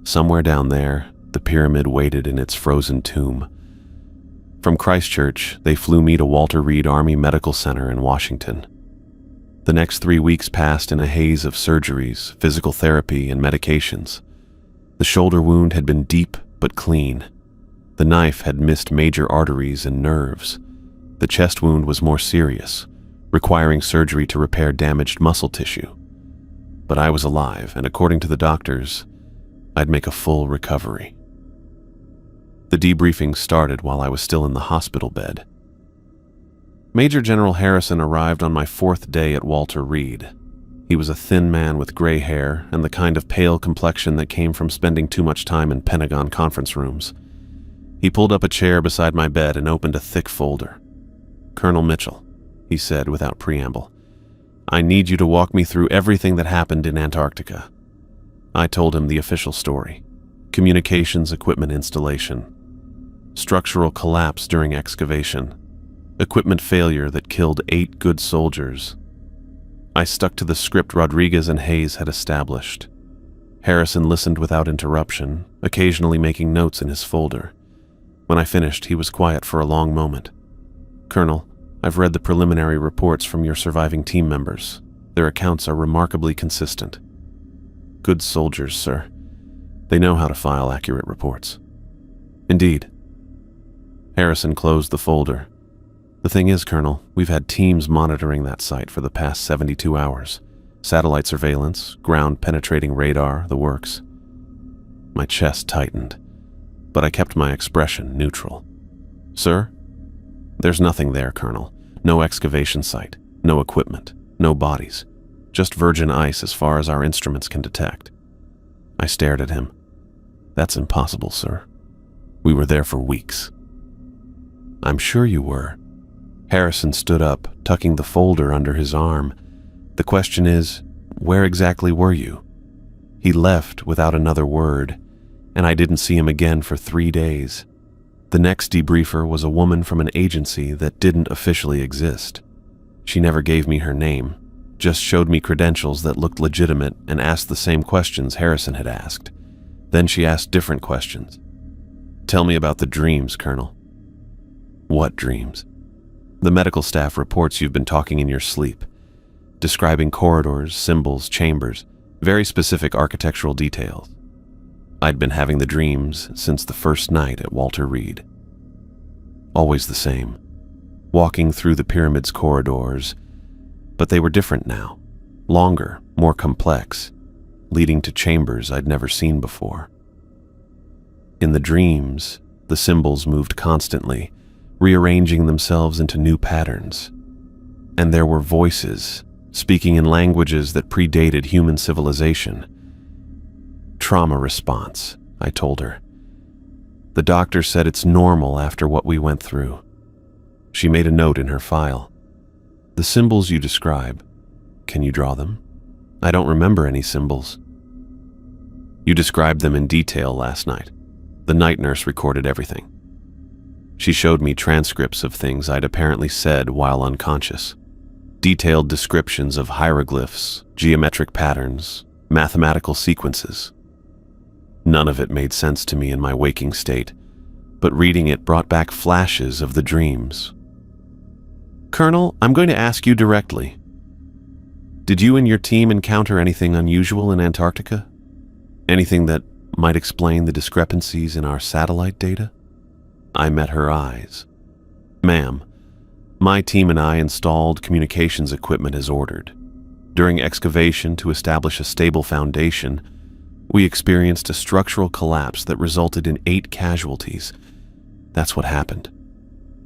Somewhere down there, the pyramid waited in its frozen tomb. From Christchurch, they flew me to Walter Reed Army Medical Center in Washington. The next 3 weeks passed in a haze of surgeries, physical therapy, and medications. The shoulder wound had been deep but clean. The knife had missed major arteries and nerves. The chest wound was more serious, requiring surgery to repair damaged muscle tissue. But I was alive, and according to the doctors, I'd make a full recovery. The debriefing started while I was still in the hospital bed. Major General Harrison arrived on my 4th day at Walter Reed. He was a thin man with gray hair and the kind of pale complexion that came from spending too much time in Pentagon conference rooms. He pulled up a chair beside my bed and opened a thick folder. "Colonel Mitchell," he said without preamble, "I need you to walk me through everything that happened in Antarctica." I told him the official story. Communications equipment installation. Structural collapse during excavation. Equipment failure that killed 8 good soldiers. I stuck to the script Rodriguez and Hayes had established. Harrison listened without interruption, occasionally making notes in his folder. When I finished, he was quiet for a long moment. "Colonel, I've read the preliminary reports from your surviving team members. Their accounts are remarkably consistent." "Good soldiers, sir. They know how to file accurate reports. Indeed. Harrison closed the folder. The thing is, Colonel, we've had teams monitoring that site for the past 72 hours. Satellite surveillance, ground-penetrating radar, the works. My chest tightened, but I kept my expression neutral. Sir? There's nothing there, Colonel. No excavation site, no equipment, no bodies. Just virgin ice as far as our instruments can detect. I stared at him. That's impossible, sir. We were there for weeks. I'm sure you were. Harrison stood up, tucking the folder under his arm. The question is, where exactly were you? He left without another word, and I didn't see him again for 3 days. The next debriefer was a woman from an agency that didn't officially exist. She never gave me her name, just showed me credentials that looked legitimate and asked the same questions Harrison had asked. Then she asked different questions. Tell me about the dreams, Colonel. What dreams? The medical staff reports you've been talking in your sleep, describing corridors, symbols, chambers, very specific architectural details. I'd been having the dreams since the first night at Walter Reed. Always the same, walking through the pyramid's corridors, but they were different now, longer, more complex, leading to chambers I'd never seen before. In the dreams, the symbols moved constantly, rearranging themselves into new patterns. And there were voices, speaking in languages that predated human civilization. Trauma response, I told her. The doctor said it's normal after what we went through. She made a note in her file. The symbols you describe, can you draw them? I don't remember any symbols. You described them in detail last night. The night nurse recorded everything. She showed me transcripts of things I'd apparently said while unconscious. Detailed descriptions of hieroglyphs, geometric patterns, mathematical sequences. None of it made sense to me in my waking state, but reading it brought back flashes of the dreams. Colonel, I'm going to ask you directly. Did you and your team encounter anything unusual in Antarctica? Anything that might explain the discrepancies in our satellite data? I met her eyes. Ma'am, my team and I installed communications equipment as ordered. During excavation to establish a stable foundation, we experienced a structural collapse that resulted in 8 casualties. That's what happened.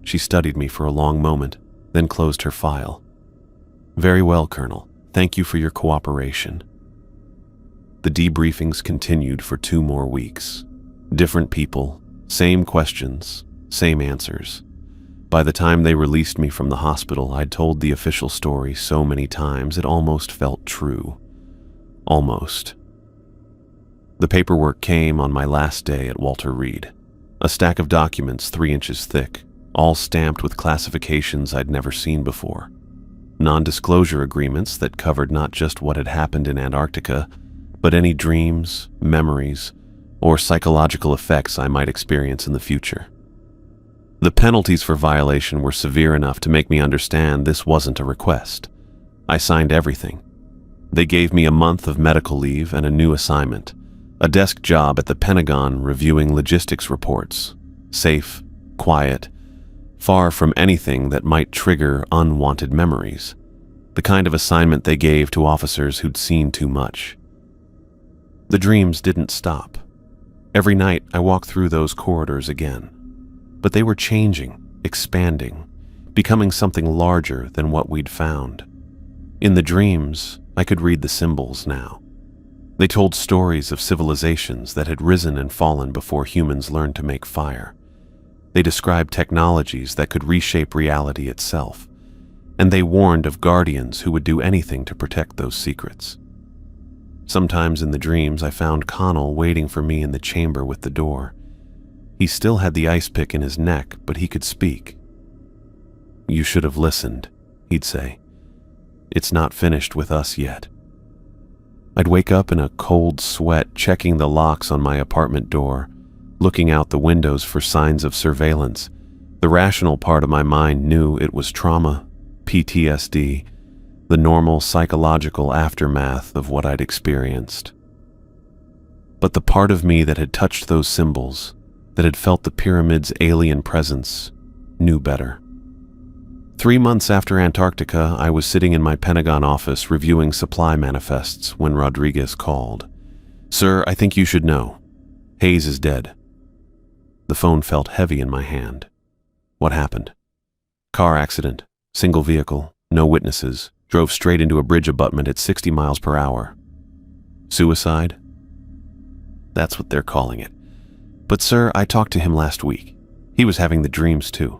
She studied me for a long moment, then closed her file. Very well, Colonel. Thank you for your cooperation. The debriefings continued for 2 more weeks. Different people, same questions, same answers. By the time they released me from the hospital, I'd told the official story so many times it almost felt true. Almost. The paperwork came on my last day at Walter Reed. A stack of documents 3 inches thick, all stamped with classifications I'd never seen before. Non-disclosure agreements that covered not just what had happened in Antarctica, but any dreams, memories, or psychological effects I might experience in the future. The penalties for violation were severe enough to make me understand this wasn't a request. I signed everything. They gave me a month of medical leave and a new assignment, a desk job at the Pentagon reviewing logistics reports, safe, quiet, far from anything that might trigger unwanted memories, the kind of assignment they gave to officers who'd seen too much. The dreams didn't stop. Every night I walked through those corridors again, but they were changing, expanding, becoming something larger than what we'd found. In the dreams, I could read the symbols now. They told stories of civilizations that had risen and fallen before humans learned to make fire. They described technologies that could reshape reality itself, and they warned of guardians who would do anything to protect those secrets. Sometimes in the dreams, I found Connell waiting for me in the chamber with the door. He still had the ice pick in his neck, but he could speak. "You should have listened," he'd say. "It's not finished with us yet." I'd wake up in a cold sweat, checking the locks on my apartment door, looking out the windows for signs of surveillance. The rational part of my mind knew it was trauma, PTSD, the normal psychological aftermath of what I'd experienced. But the part of me that had touched those symbols, that had felt the pyramid's alien presence, knew better. 3 months after Antarctica, I was sitting in my Pentagon office reviewing supply manifests when Rodriguez called. "Sir, I think you should know. Hayes is dead." The phone felt heavy in my hand. "What happened?" "Car accident. Single vehicle. No witnesses. Drove straight into a bridge abutment at 60 miles per hour. Suicide?" "That's what they're calling it. But sir, I talked to him last week. He was having the dreams too.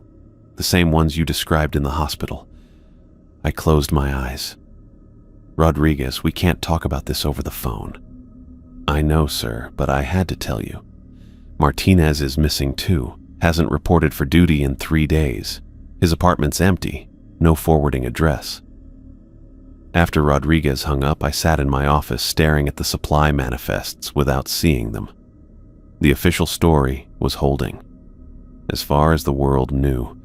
The same ones you described in the hospital." I closed my eyes. "Rodriguez, we can't talk about this over the phone." "I know, sir, but I had to tell you. Martinez is missing too. Hasn't reported for duty in 3 days. His apartment's empty. No forwarding address." After Rodriguez hung up, I sat in my office staring at the supply manifests without seeing them. The official story was holding. As far as the world knew,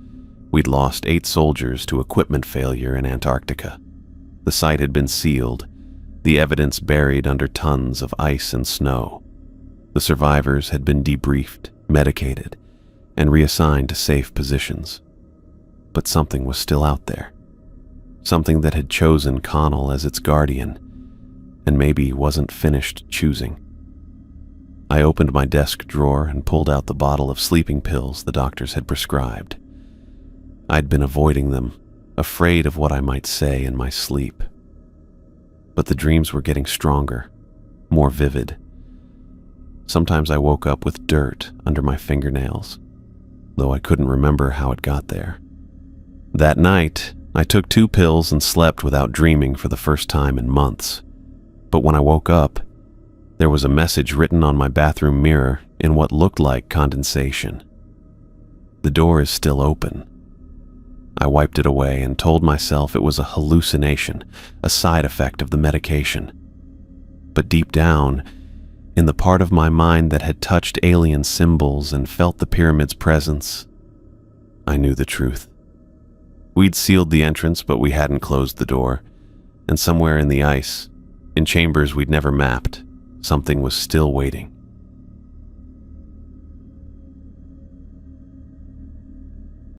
we'd lost 8 soldiers to equipment failure in Antarctica. The site had been sealed, the evidence buried under tons of ice and snow. The survivors had been debriefed, medicated, and reassigned to safe positions. But something was still out there. Something that had chosen Connell as its guardian, and maybe wasn't finished choosing. I opened my desk drawer and pulled out the bottle of sleeping pills the doctors had prescribed. I'd been avoiding them, afraid of what I might say in my sleep. But the dreams were getting stronger, more vivid. Sometimes I woke up with dirt under my fingernails, though I couldn't remember how it got there. That night, I took 2 pills and slept without dreaming for the first time in months. But when I woke up, there was a message written on my bathroom mirror in what looked like condensation. "The door is still open." I wiped it away and told myself it was a hallucination, a side effect of the medication. But deep down, in the part of my mind that had touched alien symbols and felt the pyramid's presence, I knew the truth. We'd sealed the entrance, but we hadn't closed the door, and somewhere in the ice, in chambers we'd never mapped, something was still waiting.